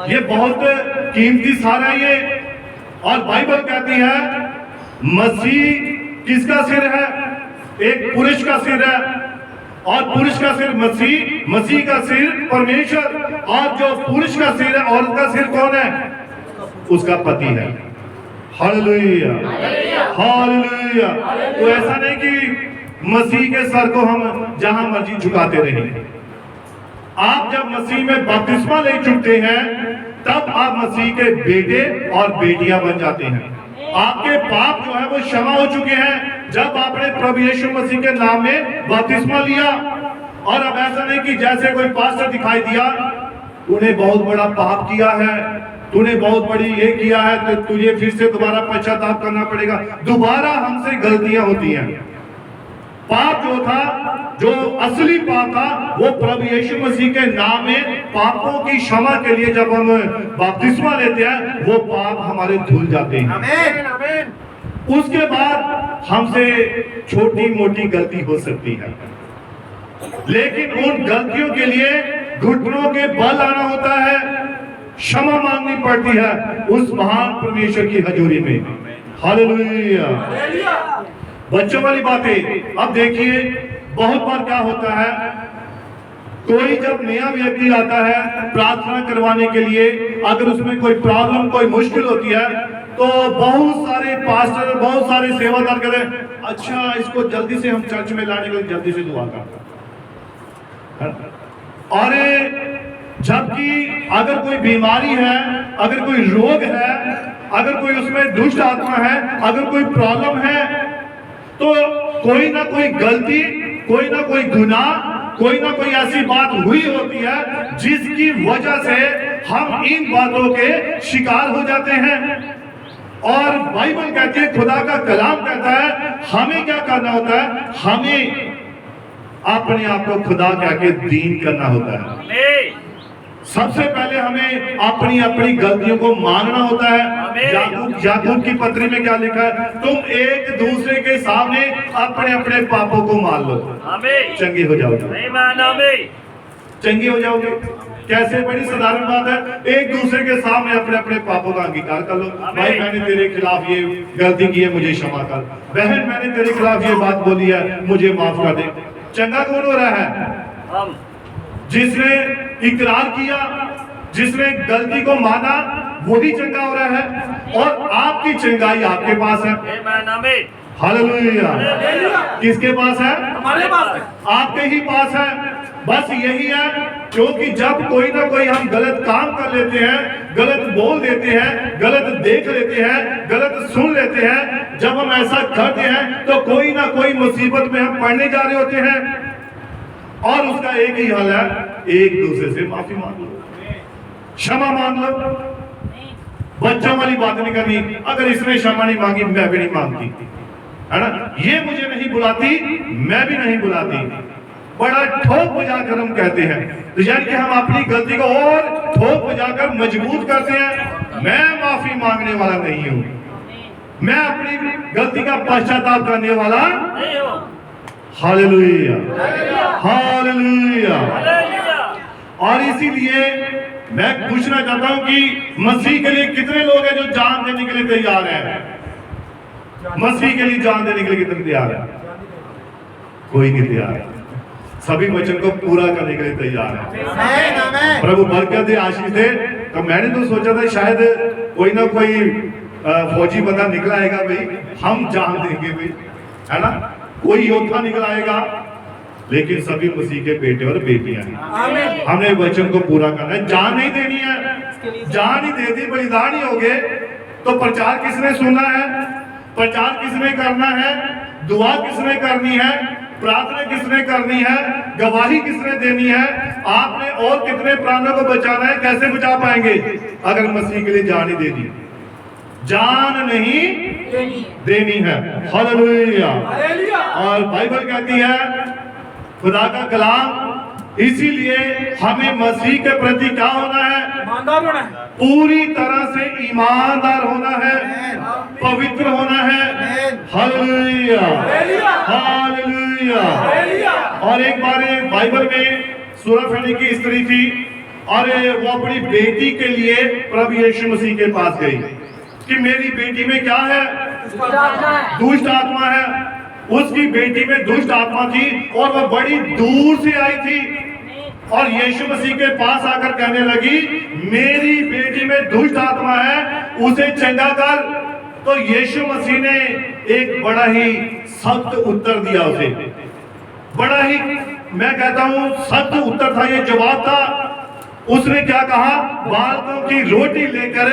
A: ये बहुत कीमती सर है ये। और बाइबल कहती है मसीह किसका सिर है? एक पुरुष का सिर है, और पुरुष का सिर मसीह, मसीह का सिर परमेश्वर, और जो पुरुष का सिर है, औरत का सिर कौन है? उसका पति है। हालेलुया। हालेलुया। तो ऐसा नहीं कि मसीह के सर को हम जहां मर्जी झुकाते रहें। आप जब मसीह में बपतिस्मा ले चुकते हैं, तब आप मसीह के बेटे और बेटियां बन जाते हैं। आपके पाप जो है वो क्षमा हो चुके हैं जब आपने प्रभु यीशु मसीह के नाम में बपतिस्मा लिया। और अब ऐसा नहीं कि जैसे कोई पास्टर दिखाई दिया, तूने बहुत बड़ा पाप किया है, तूने बहुत बड़ी ये किया है, तो तुझे फिर से दोबारा पश्चाताप करना पड़ेगा। दोबारा हमसे गलतियां होती हैं। पाप जो था, जो असली पाप था, वो प्रभु यीशु मसीह के नाम में पापों की क्षमा के लिए जब हम बपतिस्मा लेते हैं, वो पाप हमारे धुल जाते हैं। आमीन, आमीन। उसके बाद हमसे छोटी मोटी गलती हो सकती है, लेकिन उन गलतियों के लिए घुटनों के बल आना होता है, क्षमा मांगनी पड़ती है उस महान परमेश्वर की हजूरी में। हालेलुया। बच्चों वाली बातें। अब देखिए बहुत बार क्या होता है, कोई जब नया व्यक्ति आता है प्रार्थना करवाने के लिए, अगर उसमें कोई प्रॉब्लम, कोई मुश्किल होती है, तो बहुत सारे पास्टर, बहुत सारे सेवादार करें, अच्छा इसको जल्दी से हम चर्च में लाने के लिए जल्दी से दुआ करते हैं। और जबकि अगर कोई बीमारी है, अगर कोई रोग है, अगर कोई उसमें दुष्ट आत्मा है, अगर कोई प्रॉब्लम है, तो कोई ना कोई गलती, कोई ना कोई गुनाह, कोई ना कोई ऐसी बात हुई होती है जिसकी वजह से हम इन बातों के शिकार हो जाते हैं। और बाइबल कहती है, खुदा का कलाम कहता है, हमें क्या करना होता है? हमें अपने आप को खुदा कह के दीन करना होता है। सबसे पहले हमें अपनी अपनी गलतियों को मानना होता है। याकूब की पत्री में क्या लिखा है? तुम एक दूसरे के सामने अपने अपने पापों को मान लो, चंगे हो जाओगे। चंगे हो जाओगे कैसे? बड़ी साधारण बात है, एक दूसरे के सामने अपने अपने पापों का अंगीकार कर लो। भाई मैंने तेरे खिलाफ ये गलती की है, मुझे क्षमा कर। बहन मैंने तेरे खिलाफ ये बात बोली है, मुझे माफ कर दे। चंगा कौन हो रहा है? जिसने इकरार किया, जिसने गलती को माना, वही चंगा हो रहा है। और आपकी चंगाई आपके पास है। हालेलुया। किसके पास है?
C: हमारे पास है।
A: आपके ही पास है। बस यही है, क्योंकि जब कोई ना कोई हम गलत काम कर लेते हैं, गलत बोल देते हैं, गलत देख लेते हैं, गलत सुन लेते हैं, जब हम ऐसा करते हैं तो कोई ना कोई मुसीबत में हम पड़ने जा रहे होते हैं। और उसका एक ही हल है, एक दूसरे से माफी मांग लो, क्षमा मांग लो। बच्चों वाली बात नहीं करनी, अगर इसने क्षमा नहीं मांगी मैं भी नहीं मांगती, है ना? ये मुझे नहीं बुलाती, मैं भी नहीं बुलाती। बड़ा ठोक बजाकर हम कहते हैं, तो यानी कि हम अपनी गलती को और ठोक बजाकर मजबूत करते हैं। मैं माफी मांगने वाला नहीं हूं, मैं अपनी गलती का पश्चाताप करने वाला नहीं हूं। Hallelujah, hallelujah. और इसीलिए मैं पूछना चाहता हूं कि मसीह के लिए कितने लोग हैं जो जान देने के लिए तैयार हैं? मसीह के लिए जान देने के लिए कितने तैयार हैं? कोई नहीं तैयार है। सभी वचन को पूरा करने के लिए तैयार है। प्रभु बरकत दे, आशीष दे। तो मैंने तो सोचा था शायद कोई ना कोई फौजी बंदा निकला आएगा, भाई हम जान देंगे भाई, है ना? कोई योद्धा निकल आएगा, लेकिन सभी मसीह के बेटे और बेटियां हैं। हमने वचन को पूरा करना है, जान नहीं देनी है। जान ही दे दी, बलिदान ही हो गए, तो प्रचार किसने सुनना है? प्रचार किसने करना है? दुआ किसने करनी है? प्रार्थना किसने करनी है? गवाही किसने देनी है? आपने और कितने प्राणों को बचाना है? कैसे बचा पाएंगे अगर मसीह के लिए जान ही दे दी? जान नहीं देनी है। हालेलुया। और बाइबल कहती है, खुदा का कलाम, इसीलिए हमें मसीह के प्रति क्या होना है?
C: ईमानदार होना है,
A: पूरी तरह से ईमानदार होना है, पवित्र होना है। Hallelujah, hallelujah. और एक बार बाइबल में सूरह की स्त्री थी और वो अपनी बेटी के लिए प्रभु यीशु मसीह के पास गई कि मेरी बेटी में क्या है? दुष्ट आत्मा है। उसकी बेटी में दुष्ट आत्मा थी और वह बड़ी दूर से आई थी और यीशु मसीह के पास आकर कहने लगी, मेरी बेटी में दुष्ट आत्मा है, उसे चंगा कर। तो यीशु मसीह ने एक बड़ा ही सख्त उत्तर दिया उसे, बड़ा ही, मैं कहता हूं सख्त उत्तर था, ये जवाब था। उसने क्या कहा? बालकों की रोटी लेकर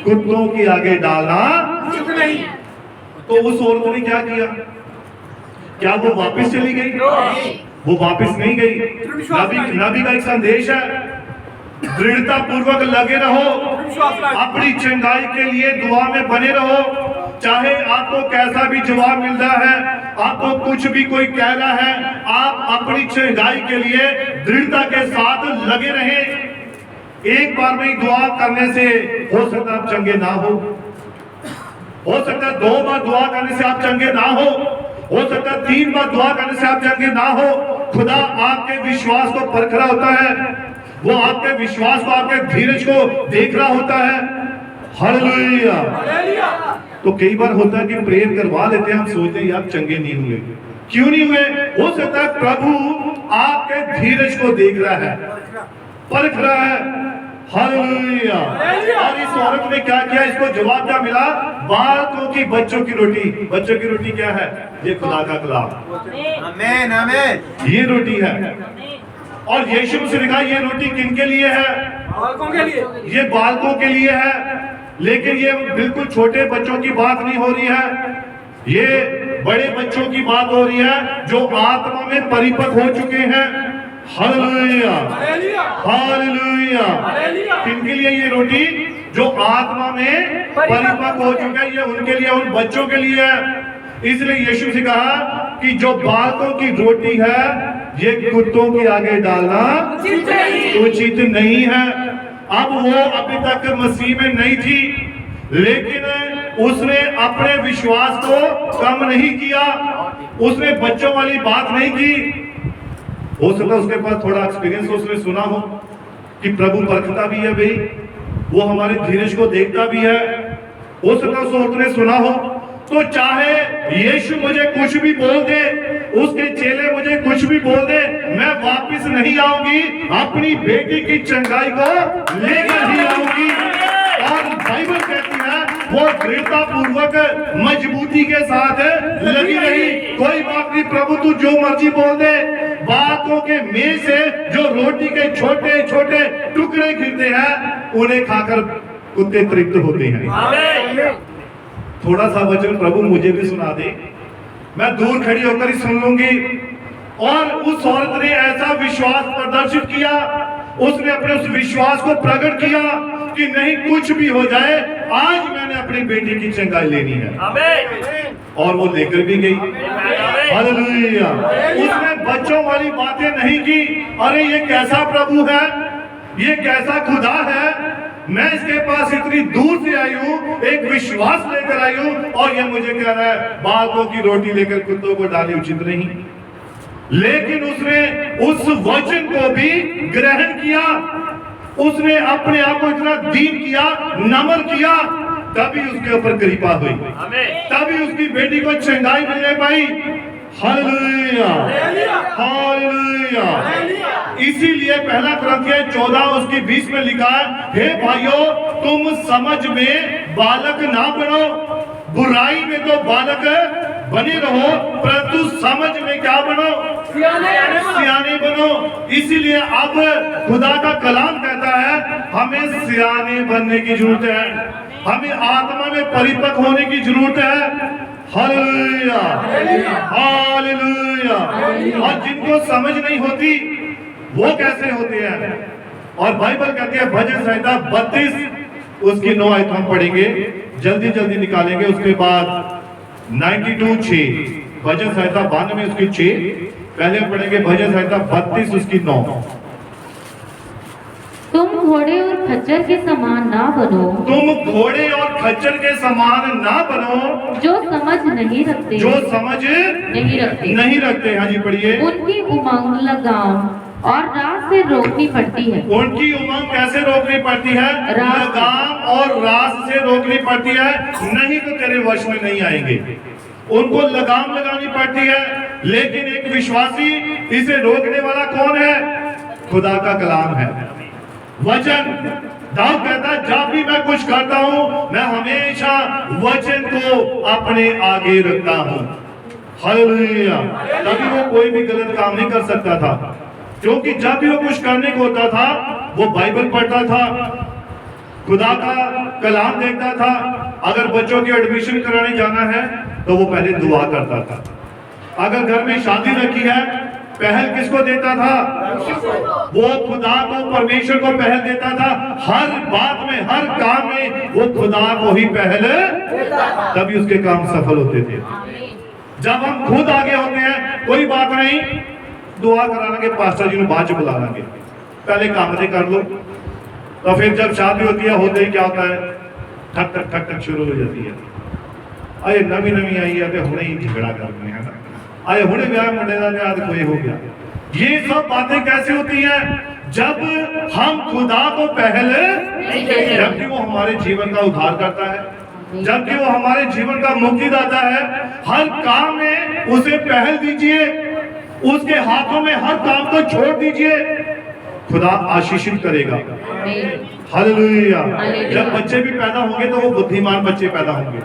A: कुत्तों के आगे डालना नहीं। तो उस औरत ने क्या किया? क्या वो वापस चली गई? वो वापस नहीं गई। नबी का एक संदेश है, दृढ़ता पूर्वक लगे रहो, अपनी चंगाई के लिए दुआ में बने रहो। चाहे आपको कैसा भी जवाब मिल रहा है, आपको कुछ भी कोई कह रहा है, आप अपनी चंगाई के लिए दृढ़ता के साथ लगे रहें। एक बार में दुआ करने से हो सकता है आप चंगे ना हो सकता है 2 बार दुआ करने से आप चंगे ना हो सकता है 3 बार दुआ करने से आप चंगे ना हो। खुदा आपके विश्वास को परख रहा होता है, वो आपके विश्वास को, आपके धीरज को देख रहा होता है। हालेलुया। तो कई बार होता है कि प्रेयर करवा लेते हैं, हम सोचते हैं यार चंगे नहीं हुए। क्यों नहीं हुए? हो सकता है प्रभु आपके धीरज को देख रहा है, परख रहा है। हालेलुया। और इस औरत ने क्या किया? इसको जवाब क्या मिला? बालकों की, बच्चों की रोटी। बच्चों की रोटी क्या है? ये खुदा का कलाम,
C: आमीन आमीन।
A: ये रोटी है। और यीशु मसीह ने कहा ये रोटी किनके लिए है?
C: बालकों के लिए।
A: ये बालकों के लिए है। लेकिन ये बिल्कुल छोटे बच्चों की बात नहीं हो रही है, ये बड़े बच्चों की बात हो रही है जो आत्मा में परिपक्व हो चुके हैं। Hallelujah, hallelujah. किनके लिए ये रोटी? जो आत्मा में परिपक्व हो चुके हैं, ये उनके लिए, उन बच्चों के लिए है। इसलिए यीशु से कहा कि जो बालकों की रोटी है ये कुत्तों के आगे डालना उचित नहीं है। अब वो अभी तक मसीह में नहीं थी, लेकिन उसने अपने विश्वास को कम नहीं किया, उसने बच्चों वाली बात नहीं की। हो सकता है उसके पास थोड़ा एक्सपीरियंस हो, उसने सुना हो कि प्रभु परखता भी है भाई, वो हमारे धीरज को देखता भी है। हो सकता है उसने सुना हो। तो चाहे यीशु मुझे कुछ भी बोल दे, उसके चेले मुझे कुछ भी बोल दे, मैं वापस नहीं आऊंगी, अपनी बेटी की चंगाई को लेकर ही आऊंगी। और बाइबल कहती है वो दृढ़ता पूर्वक मजबूती के साथ लगी रही। कोई बात नहीं प्रभु, तू जो मर्जी बोल दे। बातों के मेज से जो रोटी के छोटे छोटे टुकड़े गिरते हैं उन्हें खाकर कुत्ते तृप्त होते हैं। थोड़ा सा वचन प्रभु मुझे भी सुना दे, मैं दूर खड़ी होकर ही सुन लूंगी। और उस औरत ने ऐसा विश्वास प्रदर्शित किया, उसने अपने उस विश्वास को प्रकट किया कि नहीं कुछ भी हो जाए, आज मैंने अपनी बेटी की चंगाई लेनी है। और वो लेकर भी गई। हालेलुया। उसने बच्चों वाली बातें नहीं की, अरे ये कैसा प्रभु है, ये कैसा खुदा है, मैं इसके पास इतनी दूर से आई हूँ, एक विश्वास लेकर आई हूँ, और ये मुझे कह रहा है बालकों की रोटी लेकर कुत्तों को डाली उचित नहीं। लेकिन उसने उस वचन को भी ग्रहण किया, उसने अपने आप को इतना दीन किया, नम्र किया, तभी उसके ऊपर कृपा हुई, तभी उसकी बेटी को चंगाई मिलने पाई। Hallelujah, hallelujah. इसीलिए पहला कुरिन्थियों 14 उसकी 20 में लिखा है, हे भाइयों तुम समझ में बालक ना बनो, बुराई में तो बालक बने रहो, परंतु समझ में क्या बनो? सियाने बनो। इसीलिए अब खुदा का कलाम कहता है हमें सियाने बनने की जरूरत है, हमें आत्मा में परिपक्व होने की जरूरत है। Hallelujah, hallelujah. और जिनको समझ नहीं होती वो कैसे होते हैं? और बाइबल कहती है भजन संहिता 32 उसकी 9 आयत हम पढ़ेंगे, जल्दी जल्दी निकालेंगे। उसके बाद 92:6 भजन संहिता 92 उसकी 6 पहले पढ़ेंगे। भजन संहिता 32 उसकी 9।
B: तुम घोड़े और खच्चर के समान ना बनो,
A: तुम घोड़े और खच्चर के समान ना बनो,
B: जो समझ नहीं रखते,
A: जो समझ नहीं रखते। हाँ जी पढ़िए।
B: उनकी उमंग लगाम और रास से रोकनी पड़ती है।
A: उनकी उमंग कैसे रोकनी पड़ती है? लगाम और रास से रोकनी पड़ती है, नहीं तो तेरे वश में नहीं आएंगे। उनको लगाम लगानी पड़ती है, लेकिन एक विश्वासी इसे रोकने वाला कौन है? खुदा का कलाम है, वचन। दाऊद कहता जब भी मैं कुछ करता हूँ मैं हमेशा वचन को अपने आगे रखता हूँ। हालेलुया। तभी वो कोई भी गलत काम नहीं कर सकता था, क्योंकि जब भी वो कुछ करने को होता था वो बाइबल पढ़ता था, खुदा का कलाम देखता था। अगर बच्चों की एडमिशन कराने जाना है तो वो पहले दुआ करता था। अगर घर में शादी रखी है पहल किसको देता था? वो खुदा को, परमेश्वर को पहल देता था। हर बात में, हर काम में वो खुदा को ही पहल, तभी उसके काम सफल होते थे। जब हम खुद आगे होते हैं कोई बात नहीं, दुआ करा लेंगे, पास्टर जी ने बाद में बुला लेंगे, पहले काम से कर लो। तो फिर जब शादी होती है होते ही क्या होता है? ठक ठक ठक ठक शुरू हो जाती है। अरे नवी नवी आई है तो हुणे ही झगड़ा करते हैं ना, आए हुणे ब्याह मुंडे का ब्याह कोई हो गया। ये सब बातें कैसे होती हैं? जब हम खुदा को पहले, जबकि वो हमारे जीवन का उद्धार करता है, जबकि वो हमारे जीवन का मुक्तिदाता है। हर काम में उसे पहल दीजिए, उसके हाथों में हर काम को छोड़ दीजिए, खुदा आशीषित करेगा। हालेलुया। जब बच्चे भी पैदा होंगे तो वो बुद्धिमान बच्चे पैदा होंगे,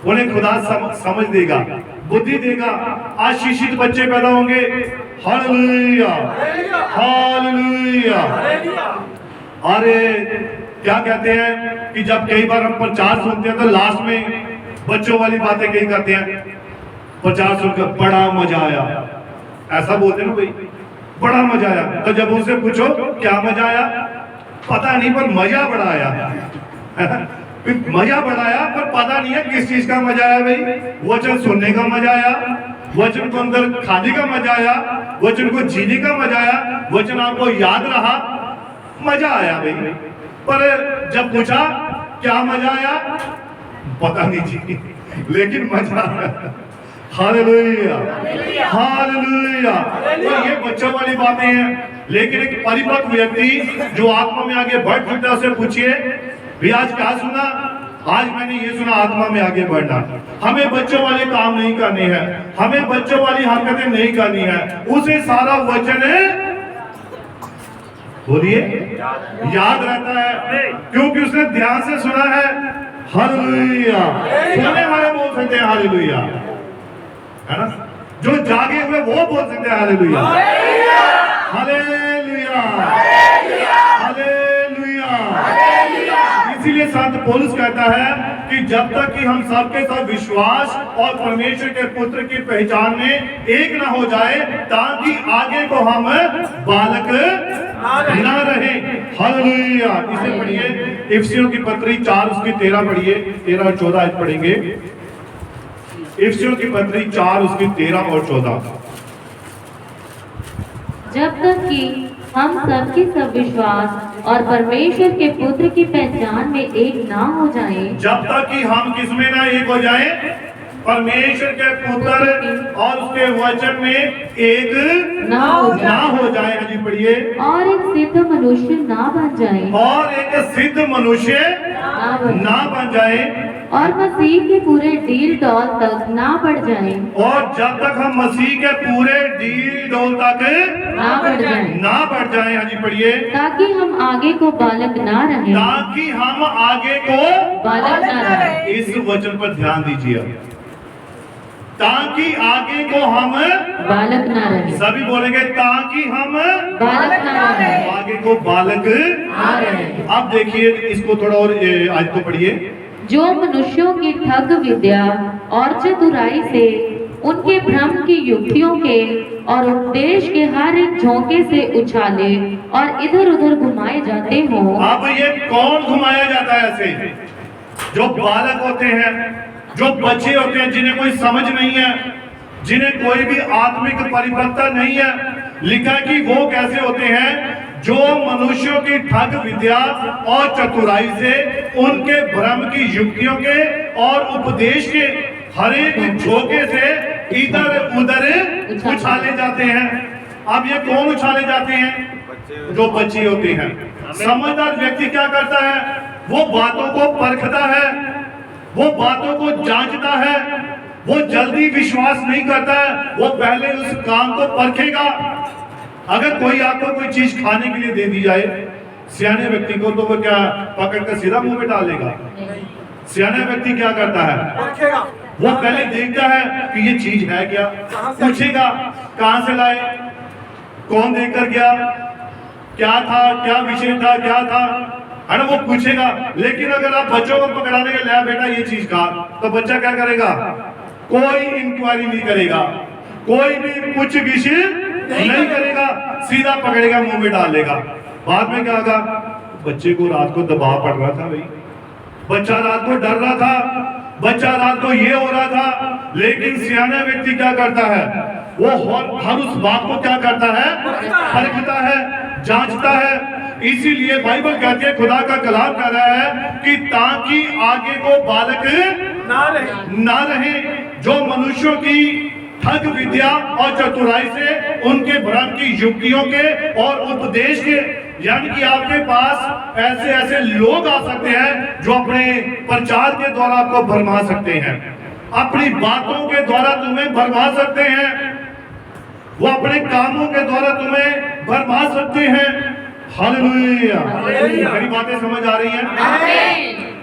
A: उन्हें खुदा समझ देगा। बुद्धि देगा, आशीषित बच्चे पैदा होंगे। Hallelujah, hallelujah. अरे क्या कहते हैं कि जब कई बार हम प्रचार सुनते हैं तो लास्ट में बच्चों वाली बातें कही करते हैं, प्रचार सुनकर बड़ा मजा आया, ऐसा बोलते हैं ना भाई, बड़ा मजा आया। तो जब उनसे पूछो क्या मजा आया, पता नहीं पर मजा बड़ा आया। मजा बड़ा आया पर पता नहीं है किस चीज का मजा आया भाई। वचन सुनने का मजा आया, वचन को अंदर खाने का मजा आया, वचन को जीने का मजा आया, वचन आपको याद रहा, मजा आया भाई। पर जब पूछा क्या मजा आया, पता नहीं जी, लेकिन मजा आया। Hallelujah, hallelujah. तो ये बच्चों वाली बातें हैं, लेकिन एक परिपक्व व्यक्ति जो आत्मा में आगे बढ़ चुका है उसे पूछिए भी आज क्या सुना, आज मैंने ये सुना आत्मा में आगे बढ़ना। हमें बच्चों वाले काम नहीं करने हैं, हमें बच्चों वाली हरकतें नहीं करनी है, उसे सारा वचन बोलिए याद रहता है क्योंकि उसने ध्यान से सुना है। हालेलुया। सुनने वाले बोल सकते हैं हालेलुया, है ना, जो जागे हुए वो बोल सकते हैं हालेलुया, हालेलुया, हालेलुया। इसीलिए संत पौलुस कहता है कि जब तक कि हम सबके सब विश्वास और परमेश्वर के पुत्र की पहचान में एक न हो जाए, ताकि आगे को हम बालक न रहे। हालेलुया। इसे पढ़िए इफिसियों की पत्री 4 उसकी 13 पढ़िए, 13 और 14 आज पढ़ेंगे। इफिसियों की पत्री 4 उसकी 13 और 14।
B: जब तक कि हम सबके सब विश्वास और परमेश्वर के पुत्र की पहचान में एक ना हो जाएं,
A: जब तक कि हम किसमें ना एक हो जाएं, परमेश्वर के पुत्र और उसके वचन में एक
B: ना
A: हो जाए। अजी पढ़िए,
B: और एक सिद्ध मनुष्य ना बन जाए,
A: और एक सिद्ध मनुष्य ना बन जाए,
B: और मसीह के पूरे डील डॉल तक ना बढ़ जाए,
A: और जब तक हम मसीह के पूरे डील डोल तक ना बढ़ जाए। हाँ जी पढ़िए,
B: ताकि हम आगे को बालक ना रहे,
A: ताकि हम आगे को
B: बालक ना रहे।
A: इस वचन पर ध्यान दीजिए, ताकि आगे को हम
B: बालक ना रहे।
A: सभी बोलेंगे ताकि हम
B: बालक ना रहे,
A: आगे को बालक
B: ना रहे।
A: अब देखिए इसको थोड़ा और आज तो पढ़िए।
B: जो मनुष्यों की ठग विद्या और चतुराई से उनके भ्रम की युक्तियों के और उपदेश के हर एक झोंके से उछाले और इधर उधर घुमाए जाते हो।
A: अब ये कौन घुमाया जाता है? ऐसे जो बालक होते हैं, जो बच्चे होते हैं, जिन्हें कोई समझ नहीं है, जिन्हें कोई भी आत्मिक परिपक्वता नहीं है। लिखा कि वो कैसे होते हैं? जो मनुष्यों की ठग विद्या और चतुराई से उनके भ्रम की युक्तियों के और उपदेश के हर एक झोंके से इधर उधर उछाले जाते हैं। अब ये कौन उछाले जाते हैं? जो बच्चे होते हैं। समझदार व्यक्ति क्या करता है? वो बातों को परखता है, वो बातों को जांचता है, वो जल्दी विश्वास नहीं करता है, वो पहले उस काम को परखेगा। अगर कोई आपको कोई चीज खाने के लिए दे दी जाए सियाने व्यक्ति को, तो वो क्या पकड़ कर सीधा मुंह में डालेगा? सियाना व्यक्ति क्या करता है? वो पहले देखता है कि ये चीज है क्या, पूछेगा कहां से लाए, कौन देकर गया, क्या था, क्या विषय था, क्या था, है ना, वो पूछेगा। लेकिन अगर आप बच्चों को पकड़ाने के लिए बेटा ये चीज खा, तो बच्चा क्या करेगा? कोई इंक्वायरी नहीं करेगा, कोई भी पूछ गिछ नहीं करेगा, सीधा पकड़ेगा, मुंह में डाल लेगा। बाद में क्या होगा? बच्चे को रात को दबाव पड़ रहा था भाई, बच्चा रात को डर रहा था, बच्चा रात को ये हो रहा था। लेकिन सियाना व्यक्ति क्या करता है? वो हर उस बात को क्या करता है? परखता है, जांचता है। इसीलिए बाइबल कहती है, खुदा का कलाम कह रहा है कि ताकि आगे को बालक ना रहे, जो मनुष्यों की ठग विद्या और चतुराई से उनके भ्रम की युक्तियों के और उपदेश के, यानी कि आपके पास ऐसे ऐसे लोग आ सकते हैं जो अपने प्रचार के द्वारा आपको भरमा सकते हैं, अपनी बातों के द्वारा तुम्हें भरमा सकते हैं, वो अपने कामों के द्वारा तुम्हें भरमा सकते हैं। हालेलुया। मेरी बातें समझ आ रही हैं?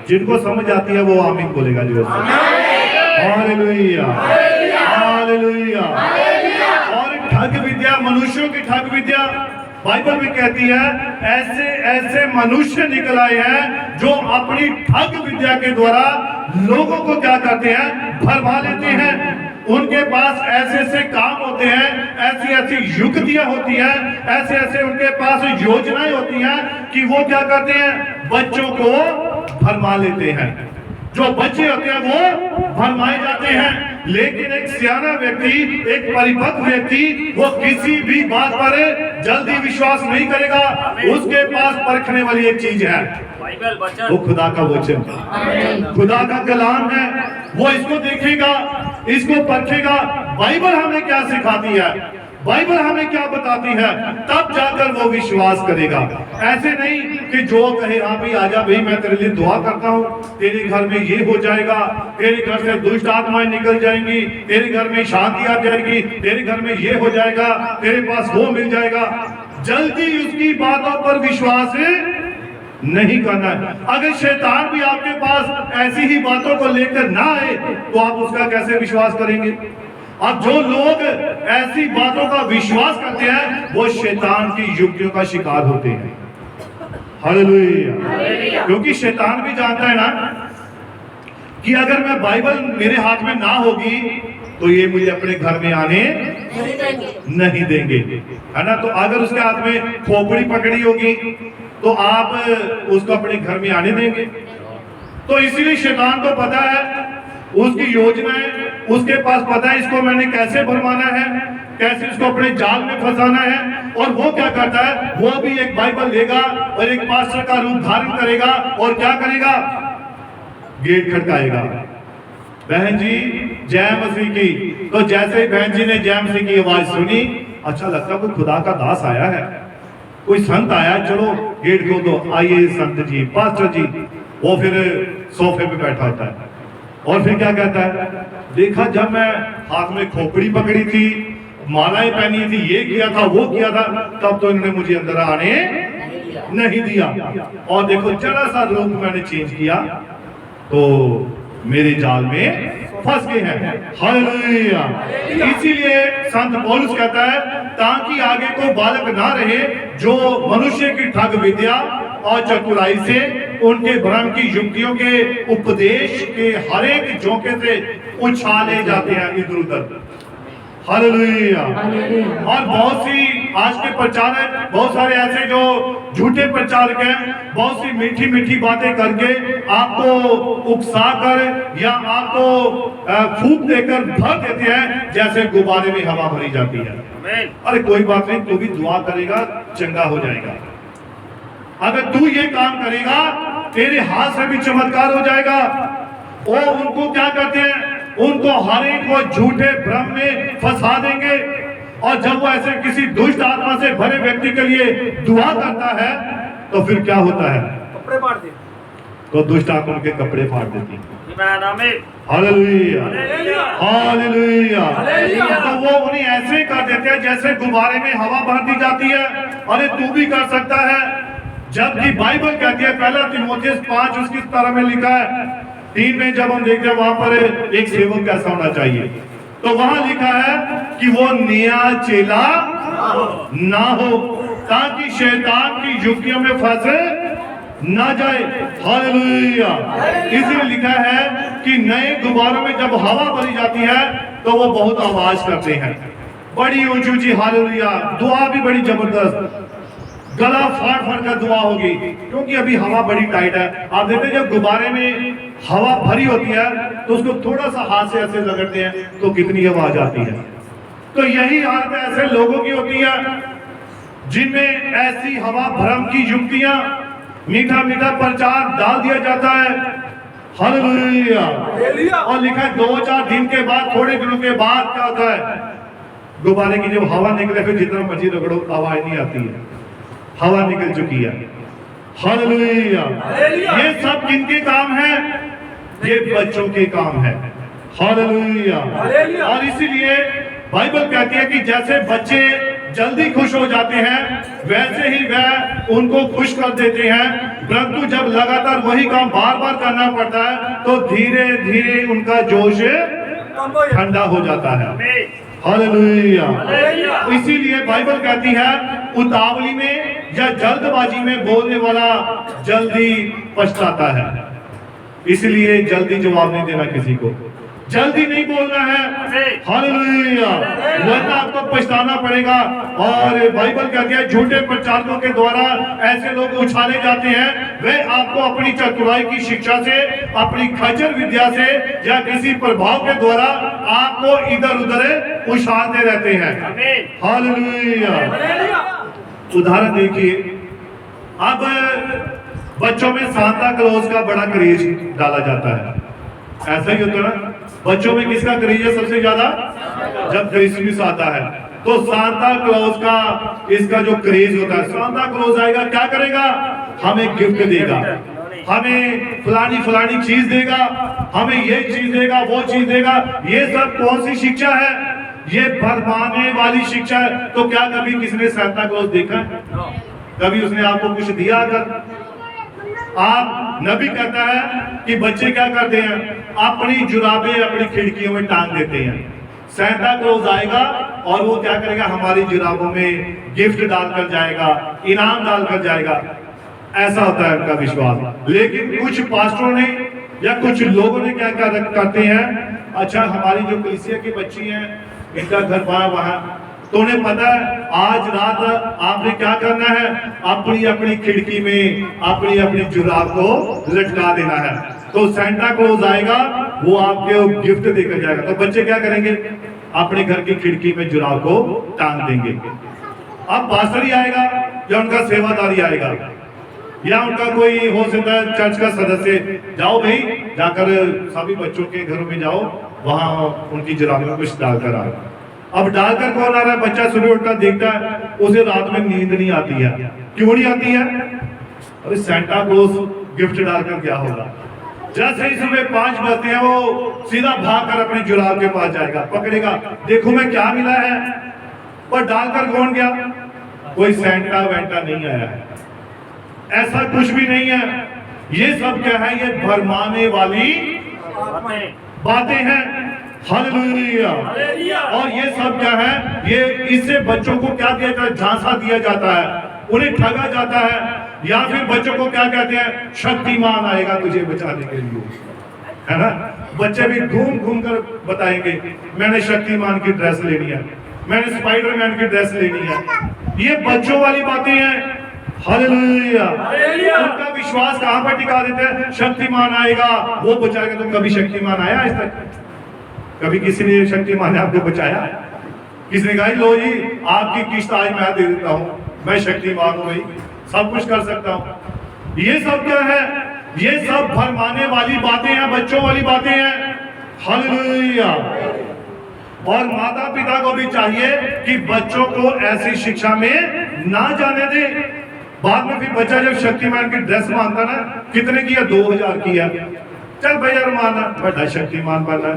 A: जिनको समझ आती है वो आमीन बोलेगा। जो हालेलुया। हालेलुया। और ठग विद्या, मनुष्यों की ठग विद्या, बाइबल में कहती है ऐसे ऐसे मनुष्य निकल आए हैं जो अपनी ठग विद्या के द्वारा लोगों को क्या करते हैं, भरमा लेते हैं। उनके पास ऐसे ऐसे काम होते हैं, ऐसी ऐसी युक्तियां होती हैं, ऐसे ऐसे उनके पास योजनाएं होती हैं कि वो क्या करते हैं, बच्चों को भरमा लेते हैं। जो बच्चे होते हैं वो भरमाए जाते हैं। लेकिन एक सियाना व्यक्ति, एक परिपक्व व्यक्ति, वो किसी भी बात पर जल्दी विश्वास नहीं करेगा। उसके पास परखने वाली एक चीज है, वो खुदा का वचन, खुदा का कलाम है। वो इसको देखेगा, इसको परखेगा, बाइबल हमें क्या सिखाती है, बाइबल हमें क्या बताती है, तब जाकर वो विश्वास करेगा। ऐसे नहीं कि जो कहे हाँ भाई आजा भाई मैं तेरे लिए दुआ करता हूँ, तेरे घर में ये हो जाएगा, तेरे घर से दुष्ट आत्माएं निकल जाएंगी, तेरे घर में शांति आ जाएगी, तेरे घर में ये हो जाएगा, तेरे पास वो मिल जाएगा। जल्दी उसकी बातों पर विश्वास नहीं करना है। अगर शैतान भी आपके पास ऐसी ही बातों को लेकर ना आए तो आप उसका कैसे विश्वास करेंगे। अब जो लोग ऐसी बातों का विश्वास करते हैं वो शैतान की युक्तियों का शिकार होते हैं। हालेलुया। क्योंकि शैतान भी जानता है ना कि अगर मैं बाइबल मेरे हाथ में ना होगी तो ये मुझे अपने घर में आने नहीं देंगे, है ना। तो अगर उसके हाथ में खोपड़ी पकड़ी होगी तो आप उसको अपने घर में आने देंगे। तो इसीलिए शैतान को पता है, उसकी योजना है, उसके पास पता है इसको मैंने कैसे भरमाना है, कैसे इसको अपने जाल में फंसाना है। और वो क्या करता है, वो भी एक बाइबल लेगा और एक पास्टर का रूप धारण करेगा और क्या करेगा, गेट खटकाएगा, बहन जी जय मसीह की। तो जैसे ही बहन जी ने जय मसीह की आवाज सुनी, अच्छा लगता कोई खुदा का दास आया है, कोई संत आया, चलो गेट खोल दो, आइए संत जी, पास्टर जी। वो फिर सोफे पे बैठा होता है और फिर क्या कहता है, देखा जब मैं हाथ में खोपड़ी पकड़ी थी, मालाएं पहनी थी, ये किया था, वो किया था, तब तो इन्होंने मुझे अंदर आने नहीं दिया। और देखो जरा सा रूप मैंने चेंज किया तो मेरे जाल में फंस गए हैं। हालेलुया। इसीलिए संत पौलुस कहता है ताकि आगे को बालक ना रहे जो मनुष्य की ठग विद्या और चतुराई से, उनके भ्रम की युक्तियों के उपदेश के हर एक झोंके से उछाले जाते हैं इधर उधर। हालेलुया। और बहुत सी आज के प्रचारक, बहुत सारे ऐसे जो झूठे प्रचारक हैं, बहुत सी मीठी मीठी बातें करके आपको उकसा कर या आपको फूंक देकर भर देते हैं जैसे गुब्बारे में हवा भरी जाती है। अरे कोई बात नहीं, तू भी दुआ करेगा चंगा हो जाएगा। अगर तू ये काम करेगा तेरे हाथ से भी चमत्कार हो जाएगा। और उनको क्या करते हैं, उनको हर एक को झूठे भ्रम में फंसा देंगे। और जब वो ऐसे किसी दुष्ट आत्मा से भरे व्यक्ति के लिए दुआ करता है तो फिर क्या होता है,
C: कपड़े फाड़ दे,
A: तो दुष्ट आत्मा के कपड़े फाड़ देती है। Hallelujah, hallelujah. तो वो उन्हें ऐसे कर देते हैं जैसे गुब्बारे में हवा भर दी जाती है। अरे तू भी कर सकता है, जबकि बाइबल कहती है, पहला तीमुथियुस 5 उसकी तरह में लिखा है 3 में जब हम देखते हैं वहां पर एक सेवक कैसा होना चाहिए, तो वहां लिखा है कि वो नया चेला ना हो ताकि शैतान की युक्तियों में फंसे ना जाए। हालेलुया। इसलिए लिखा है कि नए गुब्बारों में जब हवा भरी जाती है तो वो बहुत आवाज करते हैं, बड़ी ऊंची ऊंची। हालेलुया। दुआ भी बड़ी जबरदस्त, गला फाड़ फाड़ कर दुआ होगी, क्योंकि अभी हवा बड़ी टाइट है। आप देखते हैं जब गुब्बारे में हवा भरी होती है तो उसको थोड़ा सा हाथ से ऐसे रगड़ते हैं तो कितनी आवाज आती है। तो यही हालत ऐसे लोगों की होती है जिनमें ऐसी हवा भरम की युक्तियां, मीठा मीठा प्रचार डाल दिया जाता है। हालेलुया। और लिखा है 2-4 दिन के बाद, थोड़े दिनों के बाद क्या होता है, गुब्बारे की जब हवा निकले फिर जितना मर्जी रगड़ो आवाज नहीं आती है, हवा निकल चुकी है। हालेलुया। ये सब किनके काम है, ये बच्चों के काम है। हालेलुया। और इसीलिए बाइबल कहती है कि जैसे बच्चे जल्दी खुश हो जाते हैं वैसे ही वह उनको खुश कर देते हैं, परंतु जब लगातार वही काम बार बार करना पड़ता है तो धीरे धीरे उनका जोश ठंडा हो जाता है। हालेलुया। इसीलिए बाइबल कहती है उतावली में या जल्दबाजी में बोलने वाला जल्दी पछताता है। इसलिए जल्दी जवाब नहीं देना किसी को, जल्दी नहीं बोलना है। हालेलुया। वरना आपको पछताना पड़ेगा। और बाइबल कहती है झूठे प्रचारकों के द्वारा ऐसे लोग उछाले जाते हैं, वे आपको अपनी चतुराई की शिक्षा से, अपनी खच्चर विद्या से या किसी प्रभाव के द्वारा आपको इधर उधर उछालते रहते हैं। हालेलुया। उदाहरण देखिए, अब बच्चों में सांता क्लॉज का बड़ा क्रेज डाला जाता है। ऐसा ही होता है। बच्चों में किसका क्रेज है सबसे ज्यादा? जब क्रिसमस आता है तो सांता क्लॉज का इसका जो क्रेज होता है, सांता क्लॉज आएगा क्या करेगा? हमें गिफ्ट देगा, हमें फलानी फलानी चीज देगा, हमें ये चीज देगा, वो चीज देगा। ये सब कौन सी शिक्षा है? ये भरमाने वाली शिक्षा है। तो क्या कभी किसी ने सांता क्लॉज देखा है? कभी उसने आपको कुछ दिया? अगर आप नबी कहता है कि बच्चे क्या करते हैं? अपनी जुराबें अपनी खिड़कियों में टांग देते हैं। सांता क्लॉज आएगा और वो क्या करेगा? हमारी जुराबों में गिफ्ट डालकर जाएगा, इनाम डालकर जाएगा। ऐसा होता है उनका विश्वास। लेकिन कुछ पास्टरों ने या कुछ लोगों ने क्या करते हैं, अच्छा हमारी जो कलीसिया की बच्ची है इनका घर वहां, तो उन्हें पता है आज रात आपने क्या करना है? अपनी अपनी खिड़की में अपनी अपनी जुराब को लटका देना है। तो सांता क्लॉज आएगा, वो आपके गिफ्ट देकर जाएगा। तो बच्चे क्या करेंगे? अपने घर की खिड़की में जुराब को टांग देंगे। अब पास्टर ही आएगा या उनका सेवादारी आएगा या उनका कोई हो सकता है चर्च का सदस्य, जाओ भाई जाकर सभी बच्चों के घरों में जाओ, वहां उनकी जुराब में कुछ डालकर आओ। अब डालकर कौन आ रहा है? बच्चा सुबह उठकर देखता है, उसे रात में नींद नहीं आती है। क्यों नहीं आती है? अरे सांता क्लॉज गिफ्ट डालकर क्या होगा? जैसे ही सुबह 5 बजते हैं वो सीधा भागकर अपनी जुराब के पास जाएगा, पकड़ेगा, देखो मैं क्या मिला है। पर डालकर कौन गया? कोई सांता वैंटा नहीं आया है। ऐसा कुछ भी नहीं है। ये सब क्या है? ये भरमाने वाली बातें हैं। हालेलुया। और ये सब क्या है? ये इससे बच्चों को क्या दिया जाता है? झांसा दिया जाता है, उन्हें ठगा जाता है। या फिर बच्चों को क्या कहते हैं? शक्तिमान आएगा तुझे बचाने के लिए, है ना? बच्चे भी घूम घूम कर बताएंगे मैंने शक्तिमान की ड्रेस लेनी है, मैंने स्पाइडरमैन की ड्रेस लेनी है। ये बच्चों वाली बातें हैं। हालेलुया। उनका विश्वास कहां पर टिका देते हैं? शक्तिमान आएगा वो बचाएगा। तो कभी शक्तिमान आया आज तक? कभी किसी ने शक्तिमान ने आपको बचाया? किसी ने कहा लो जी आपकी किस्त आज मैं दे देता हूं, मैं शक्तिमान हूं भाई, सब कुछ कर सकता हूं। ये सब क्या है? ये सब भरमाने वाली बातें हैं, बच्चों वाली बातें हैं। हालेलुया। और माता पिता को भी चाहिए कि बच्चों को ऐसी शिक्षा में ना जाने दे। बाद में फिर बच्चा जब शक्तिमान की ड्रेस मांगता ना, कितने की है? 2000 की है। चल भैया माना बड़ा शक्तिमान बना,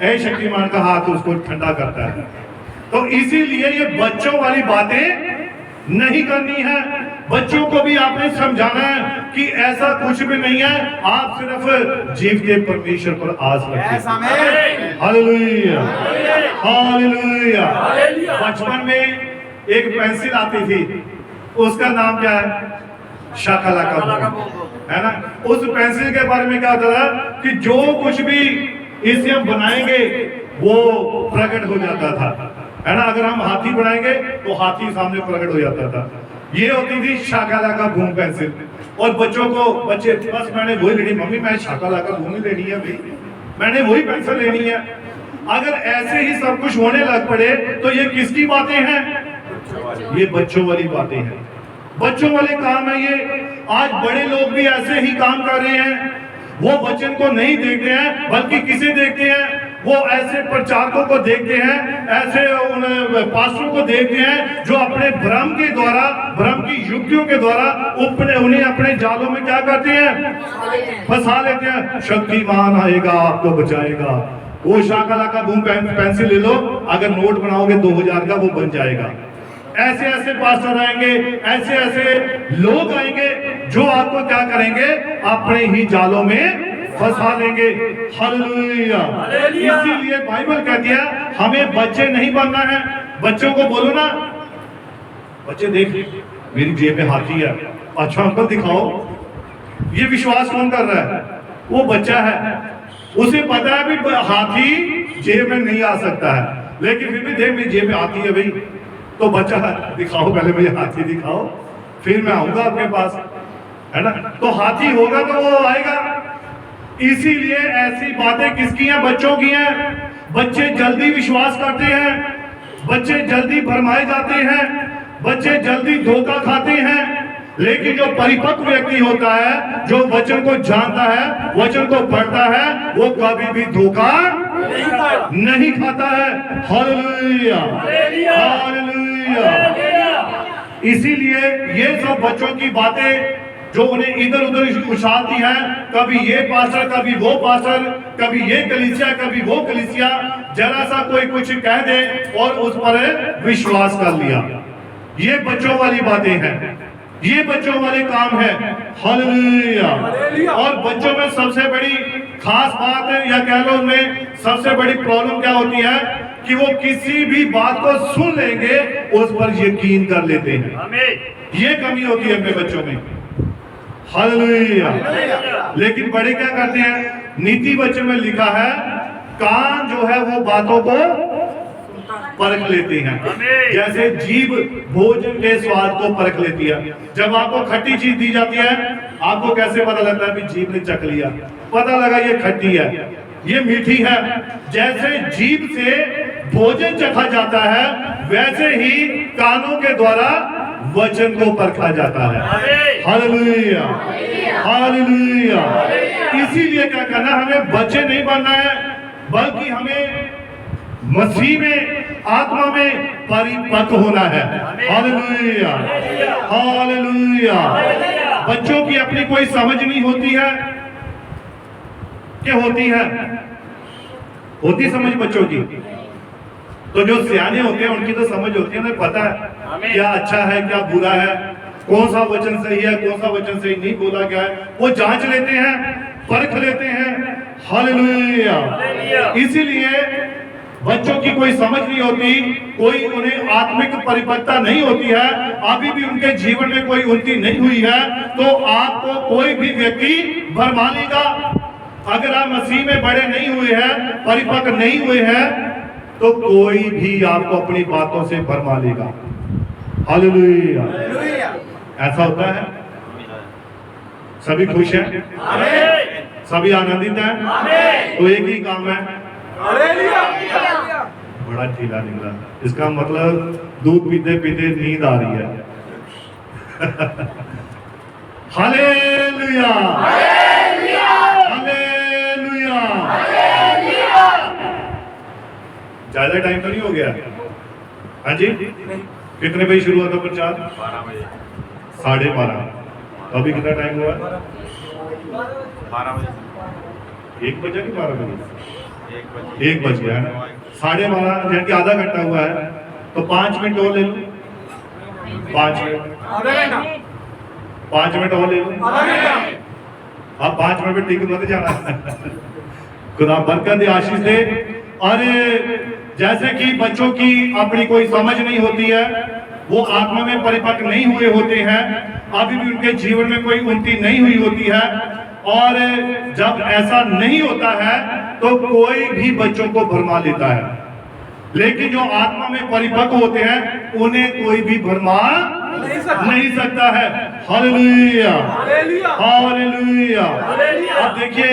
A: ऐ शक्तिमान का हाथ उसको ठंडा करता है। तो इसीलिए ये बच्चों वाली बातें नहीं करनी है। बच्चों को भी आपने समझाना है कि ऐसा कुछ भी नहीं है, आप सिर्फ जीवते परमेश्वर पर आस रखें। हालेलुया। हालेलुया। बचपन में एक पेंसिल आती थी, उसका नाम क्या है? शाकालाका बूम, है ना? उस पेंसिल के बारे में क्या होता था कि जो कुछ भी इससे हम बनाएंगे वो प्रकट हो जाता था, है ना? अगर हम हाथी बनाएंगे तो हाथी सामने प्रकट हो जाता था। ये होती थी शाकालाका बूम पेंसिल। और बच्चों को बच्चे बस मैंने वही लेनी, मम्मी मैं शाकालाका बूम ही लेनी है भाई, मैंने वही पेंसिल लेनी है। अगर ऐसे ही सब कुछ होने लग पड़े तो ये किसकी बातें हैं? ये बच्चों वाली बातें हैं, बच्चों वाले काम है ये। आज बड़े लोग भी ऐसे ही काम कर रहे हैं। वो वचन को नहीं देखते हैं बल्कि किसे देखते हैं? वो ऐसे प्रचारकों को देखते हैं, ऐसे उन पास्टरों को देखते हैं जो अपने भ्रम के द्वारा, भ्रम की युक्तियों के द्वारा उन्हें अपने जालों में क्या करते हैं? फंसा लेते हैं। शक्तिमान आएगा आपको बचाएगा, वो शाकालाका बूम पेंसिल ले लो, अगर नोट बनाओगे 2000 का वो बन जाएगा। ऐसे ऐसे पास्टर आएंगे, ऐसे ऐसे लोग आएंगे जो आपको क्या करेंगे? अपने ही जालों में फंसा देंगे। हालेलुया। इसीलिए बाइबल कहती है हमें बच्चे नहीं बनना है। बच्चों को बोलो ना, बच्चे देख मेरी जेब में हाथी है, अच्छा अंकल दिखाओ। ये विश्वास कौन कर रहा है? वो बच्चा है, उसे पता है भी हाथी जेब में नहीं आ सकता है, लेकिन फिर भी देख मेरी जेब में हाथी है भाई, तो बच्चा है दिखाओ, पहले मुझे हाथी दिखाओ फिर मैं आऊंगा आपके पास, है ना। तो हाथी होगा तो वो आएगा। इसीलिए ऐसी बातें किसकी हैं? बच्चों की हैं। बच्चे जल्दी विश्वास करते हैं, बच्चे जल्दी भरमाए जाते हैं, बच्चे जल्दी धोखा खाते हैं। लेकिन जो परिपक्व व्यक्ति होता है, जो वचन को जानता है, वचन को पढ़ता है, वो कभी भी धोखा नहीं खाता है। Hallelujah, hallelujah. इसीलिए ये सब बच्चों की बातें जो उन्हें इधर उधर उछालती हैं, कभी ये पास्टर, कभी वो पास्टर, कभी ये कलीसिया, कभी वो कलीसिया, जरा सा कोई कुछ कह दे और उस पर विश्वास कर लिया। ये बच्चों वाली बातें हैं, ये बच्चों वाले काम है। हालेलुया। और बच्चों में सबसे बड़ी खास बात है, या कह लो उनमें सबसे बड़ी प्रॉब्लम क्या होती है कि वो किसी भी बात को सुन लेंगे, उस पर यकीन कर लेते हैं। ये कमी होती है अपने बच्चों में। हालेलुया। लेकिन बड़े क्या करते हैं? नीति वचन में लिखा है कान जो है वो बातों को परख लेते हैं, जैसे जीभ भोजन के स्वाद को परख लेती है। जब आपको खट्टी चीज दी जाती है, आपको कैसे पता लगता है? भी जीभ ने चख लिया, पता लगा ये खट्टी है, ये मीठी है। जैसे जीभ से भोजन चखा जाता है, वैसे ही कानों के द्वारा वचन को परखा जाता है। Hallelujah, hallelujah. इसीलिए क्या करना, हमें बच्चे नहीं बनना है, बल्कि हमें मसीह में, आत्मा में परिपक्व होना है। Hallelujah, hallelujah. बच्चों की अपनी कोई समझ नहीं होती है कि होती है? होती समझ बच्चों की? तो जो सियाने होते हैं उनकी तो समझ होती है, उन्हें पता है क्या अच्छा है क्या बुरा है, कौन सा वचन सही है कौन सा वचन सही नहीं, बोला क्या है, वो जांच लेते हैं, परख लेते हैं। हालेलुया। इसीलिए बच्चों की कोई समझ नहीं होती, कोई उन्हें आत्मिक परिपक्वता नहीं होती है, अभी भी उनके जीवन में कोई उन्नति नहीं हुई है, तो आपको कोई भी व्यक्ति भरमा लेगा। अगर आप मसीह में बड़े नहीं हुए हैं, परिपक्व नहीं हुए हैं, तो कोई भी आपको अपनी बातों से भरमा लेगा। हालेलुया। ऐसा होता है? सभी खुश हैं? सभी आनंदित हैं? तो एक ही काम है, बड़ा ढीला निकला, इसका मतलब दूध पीते पीते नींद आ रही है। Hallelujah, hallelujah. ज्यादा टाइम तो नहीं हो गया? हाँ जी, कितने बजे शुरू हुआ था प्रचार? 12 बजे, 12:30। अभी कितना टाइम हुआ? 12 बजे। 1 बजे कि 12 बजे? 1 बज गया है ना। 12:30 यानी कि आधा घंटा हुआ है, तो 5 मिनट और ले लो। 5 मिनट, 5 मिनट और ले लो। अब 5 मिनट में टिक मत जाना। खुदा बरकत दे, आशीष दे। और जैसे कि बच्चों की अपनी कोई समझ नहीं होती है, वो आत्मा में परिपक्व नहीं हुए होते हैं, अभी भी उनके जीवन में कोई उन्नति नहीं हुई होती है, और जब ऐसा नहीं होता है तो कोई भी बच्चों को भरमा लेता है। लेकिन जो आत्मा में परिपक्व होते हैं, उन्हें कोई भी भरमा नहीं सकता है। Hallelujah, hallelujah. अब देखिए,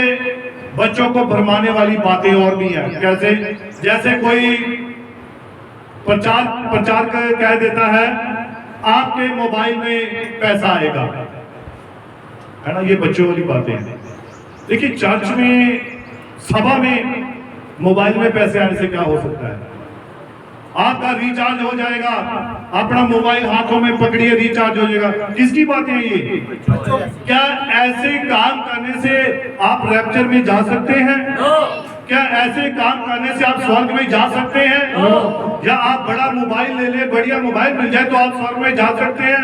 A: बच्चों को भरमाने वाली बातें और भी हैं। कैसे? जैसे कोई प्रचार कह देता है आपके मोबाइल में पैसा आएगा, है ना। ये बच्चों वाली बातें हैं। देखिए, चर्च में, सभा में मोबाइल में पैसे आने से क्या हो सकता है? आपका रिचार्ज हो जाएगा, अपना मोबाइल हाथों में पकड़िए, रिचार्ज हो जाएगा। किसकी बातें हैं ये? क्या ऐसे काम करने से आप रैप्चर में जा सकते हैं? क्या ऐसे काम करने से आप स्वर्ग में जा सकते हैं? या आप बड़ा मोबाइल ले ले, बढ़िया मोबाइल मिल जाए तो आप स्वर्ग में जा सकते हैं?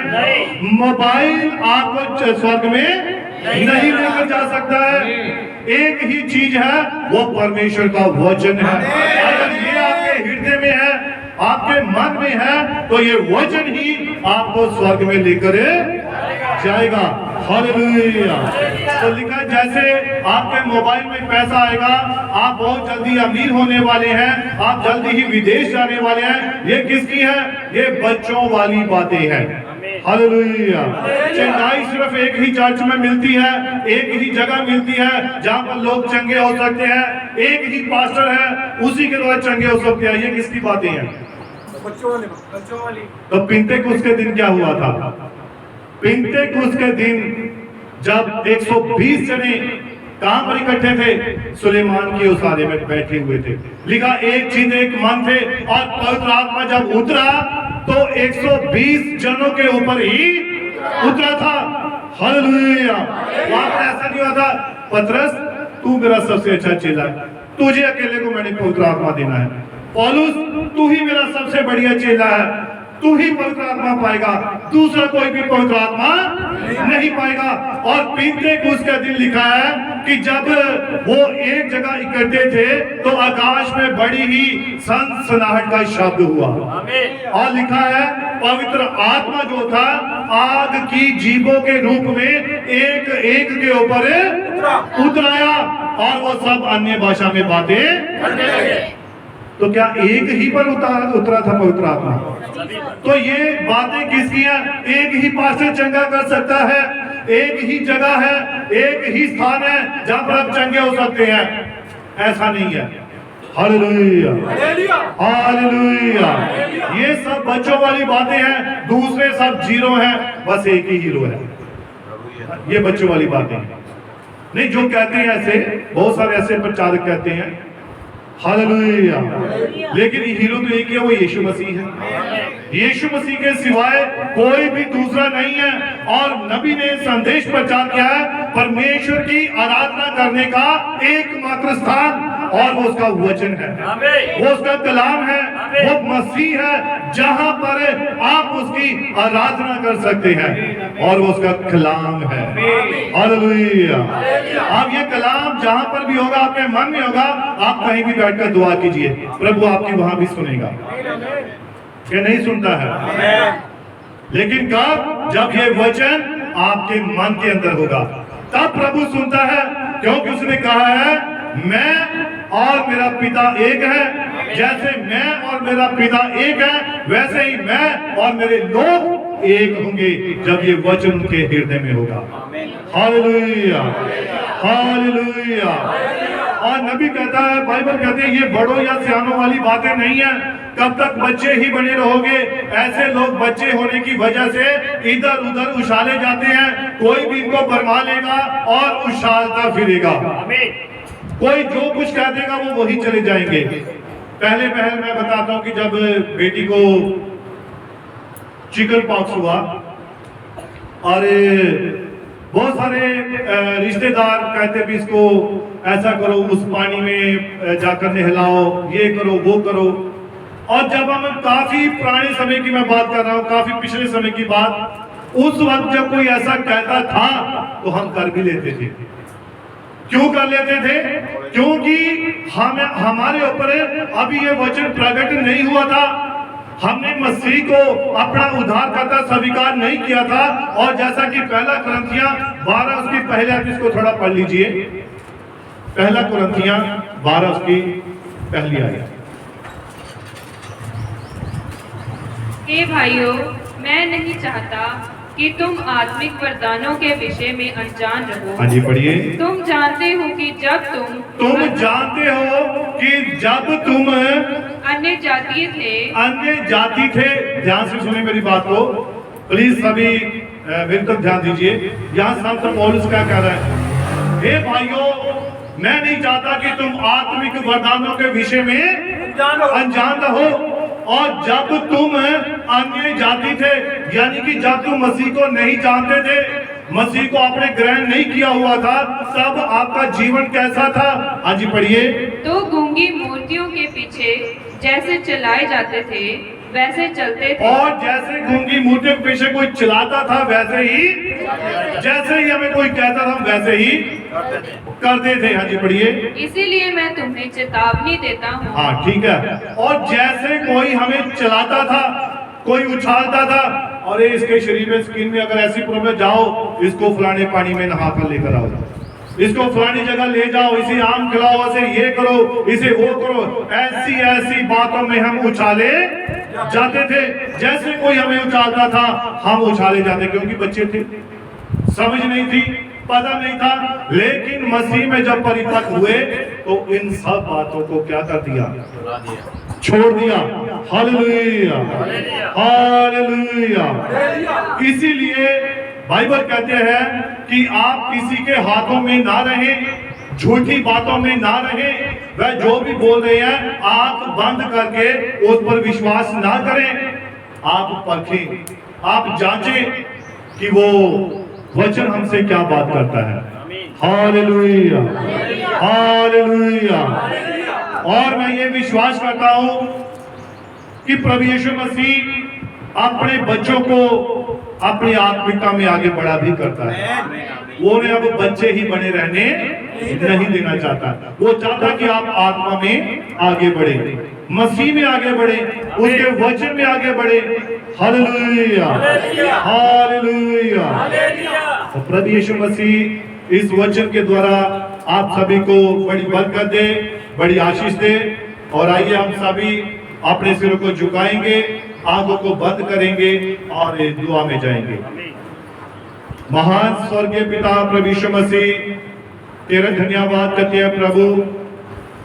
A: मोबाइल आपको स्वर्ग में नहीं लेकर जा सकता है। एक ही चीज है, वो परमेश्वर का वचन है। अगर ये आपके हृदय में है, आपके मन में है, तो ये वचन ही आपको स्वर्ग में लेकर जाएगा। हालेलुया। तो लिखा जैसे आपके मोबाइल में पैसा आएगा, आप बहुत जल्दी अमीर होने वाले हैं, आप जल्दी ही विदेश जाने वाले हैं। ये किसकी है? ये बच्चों वाली बातें हैं। हालेलुया। चंगाई सिर्फ एक ही चर्च में मिलती है, एक ही जगह मिलती है जहां पर लोग चंगे हो सकते हैं, एक ही पास्टर है, उसी के द्वारा चंगे हो सकते हैं। ये किसकी बातें हैं?
C: बच्चों वाली।
A: तो पिंतेकुस्त के दिन क्या हुआ था? पिंतेकुस्त के दिन जब 120 जने कहां पर इकट्ठे थे? सुलेमान की उसारे में बैठे हुए थे। लिखा एक चिन्ह एक मन थे, और पवित्र आत्मा जब उतरा तो 120 जनों के ऊपर ही उतरा था। हालेलुया। वहां पर ऐसा नहीं हुआ था, पतरस तू मेरा सबसे अच्छा चेला है, तुझे अकेले को मैंने पवित्र आत्मा देना है। पौलुस तू ही मेरा सबसे बढ़िया चेला है, तू ही पवित्र आत्मा पाएगा, दूसरा कोई भी पवित्र आत्मा नहीं पाएगा। और पिंतेकुस्त का दिन लिखा है कि जब वो एक जगह इकट्ठे थे तो आकाश में बड़ी ही सनसनाहट का शब्द हुआ, और लिखा है पवित्र आत्मा जो था आग की जीभों के रूप में एक एक के ऊपर उतराया, और वो सब अन्य भाषा में बातें। तो क्या एक ही पर उतरा था पवित्र आत्मा? तो ये बातें किसकी हैं? एक ही पास्टर चंगा कर सकता है, एक ही जगह है, एक ही स्थान है जहां पर आप चंगे हो सकते हैं। ऐसा नहीं है। Hallelujah, hallelujah. ये सब बच्चों वाली बातें हैं, दूसरे सब जीरो हैं, बस एक ही हीरो है। ये बच्चों वाली बातें हैं। नहीं, जो कहते हैं ऐसे, बहुत सारे ऐसे प्रचारक कहते हैं हालेलुया, लेकिन हीरो तो एक ही है, वो यीशु मसीह है। यीशु मसीह के सिवाय कोई भी दूसरा नहीं है। और नबी ने संदेश प्रचार किया है परमेश्वर की आराधना करने का एकमात्र स्थान, और वो उसका वचन है, वो उसका कलाम है, वो मसीह है जहां पर आप उसकी आराधना कर सकते हैं, और वो उसका कलाम है। हालेलुया। आप ये कलाम जहां पर भी होगा, आपके मन में होगा, आप कहीं भी बैठकर दुआ कीजिए, प्रभु आपकी वहां भी सुनेगा। क्या नहीं सुनता है? लेकिन कब? जब ये वचन आपके मन के अंदर होगा, तब प्रभु सुनता है, क्योंकि उसने कहा है मैं और मेरा पिता एक है। जैसे मैं और मेरा पिता एक है, वैसे ही मैं और मेरे लोग एक होंगे जब ये वचन उनके हृदय में होगा। Hallelujah, hallelujah. और नबी कहता है, बाइबल कहते हैं ये बड़ों या सियानों वाली बातें नहीं है। कब तक बच्चे ही बने रहोगे? ऐसे लोग बच्चे होने की वजह से इधर उधर उछाले जाते हैं, कोई भी इनको बरमा लेगा और उछालता फिरेगा। कोई जो कुछ कह देगा वो वही चले जाएंगे। पहले मैं बताता हूं कि जब बेटी को चिकन पॉक्स हुआ, और बहुत सारे रिश्तेदार कहते भी इसको ऐसा करो, उस पानी में जाकर नहलाओ, ये करो वो करो। और जब हम काफी पुराने समय की मैं बात कर रहा हूँ, काफी पिछले समय की बात, उस वक्त जब कोई ऐसा कहता था तो हम कर भी लेते थे। क्यों कर लेते थे? क्योंकि हमारे ऊपर अभी ये वचन प्रकट नहीं हुआ था, हमने मसीह को अपना उद्धारकर्ता स्वीकार नहीं किया था। और जैसा कि पहला कुरिन्थियां 12 उसकी पहले आप इसको थोड़ा पढ़ लीजिए, पहला कुरिन्थियां 12 उसकी पहली आयत।
D: हे भाइयों, मैं नहीं चाहता कि तुम आत्मिक वरदानों के विषय में अनजान रहो।
A: हाँ जी, पढ़िए।
D: तुम जानते हो कि जब
A: तुम जानते हो कि जब तुम
D: अन्य जातीय
A: थे, ध्यान से सुने मेरी बात को, प्लीज सभी मेरे तक ध्यान दीजिए। यहाँ संत पौलुस क्या कह रहा है? हे भाइयों, मैं नहीं चाहता कि तुम आत्मिक वरदानों के विषय में अनजान रहो। और जब तुम अन्य जाति थे, यानी कि जब तुम मसीह को नहीं जानते थे, मसीह को आपने ग्रहण नहीं किया हुआ था, तब आपका जीवन कैसा था? हाँ जी पढ़िए।
D: तो गूंगी मूर्तियों के पीछे जैसे चलाए जाते थे वैसे चलते थे,
A: और जैसे गूंगी मूर्तियों के पीछे कोई चलाता था वैसे ही, जैसे ही हमें कोई कहता था वैसे ही करते थे। हाँ जी पढ़िए।
D: इसीलिए मैं तुम्हें चेतावनी देता हूँ।
A: हाँ ठीक है। और जैसे कोई हमें चलाता था, कोई उछालता था, और इसके शरीर में स्किन में अगर ऐसी प्रॉब्लम, जाओ इसको फलाने पानी में नहा कर लेकर आओ, इसको फलानी जगह ले जाओ, इसे आम खिलाओ, इसे ये करो, इसे वो करो, ऐसी ऐसी बातों में हम उछाले जाते थे। जैसे कोई हमें उछालता था हम उछाले जाते, क्योंकि बच्चे थे, समझ नहीं थी, पता नहीं था। लेकिन मसीह में जब परिपक्व हुए तो इन सब बातों को क्या कर दिया? छोड़ दिया। Hallelujah, hallelujah. इसीलिए बाइबल कहते हैं कि आप किसी के हाथों में ना रहें, झूठी बातों में ना रहें। वह जो भी बोल रहे हैं आंख बंद करके उस पर विश्वास ना करें। आप परखें, आप जांचें कि वो वचन हमसे क्या बात करता है। Hallelujah, hallelujah. और मैं ये विश्वास करता हूं कि प्रभु यीशु मसीह अपने बच्चों को अपनी आत्मिकता में आगे बढ़ा भी करता है। वो ने अब बच्चे ही बने रहने नहीं देना चाहता, वो चाहता कि आप आत्मा में आगे बढ़े, मसीह में आगे बढ़े, उसके वचन में आगे बढ़े। Hallelujah, hallelujah. तो प्रभु यीशु मसीह इस वचन के द्वारा आप सभी को बड़ी बरकत दे, बड़ी आशीष दे। और आइए हम सभी अपने सिरों को झुकाएंगे, आंखों को बंद करेंगे और दुआ में जाएंगे। महान स्वर्गीय पिता प्रभु यीशु मसीह, तेरा धन्यवाद करते हैं प्रभु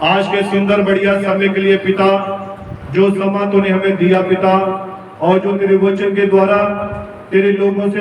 A: आज के सुंदर बढ़िया समय के लिए पिता, जो समय तूने हमें दिया पिता, और जो तेरे वचन के द्वारा तेरे लोगों से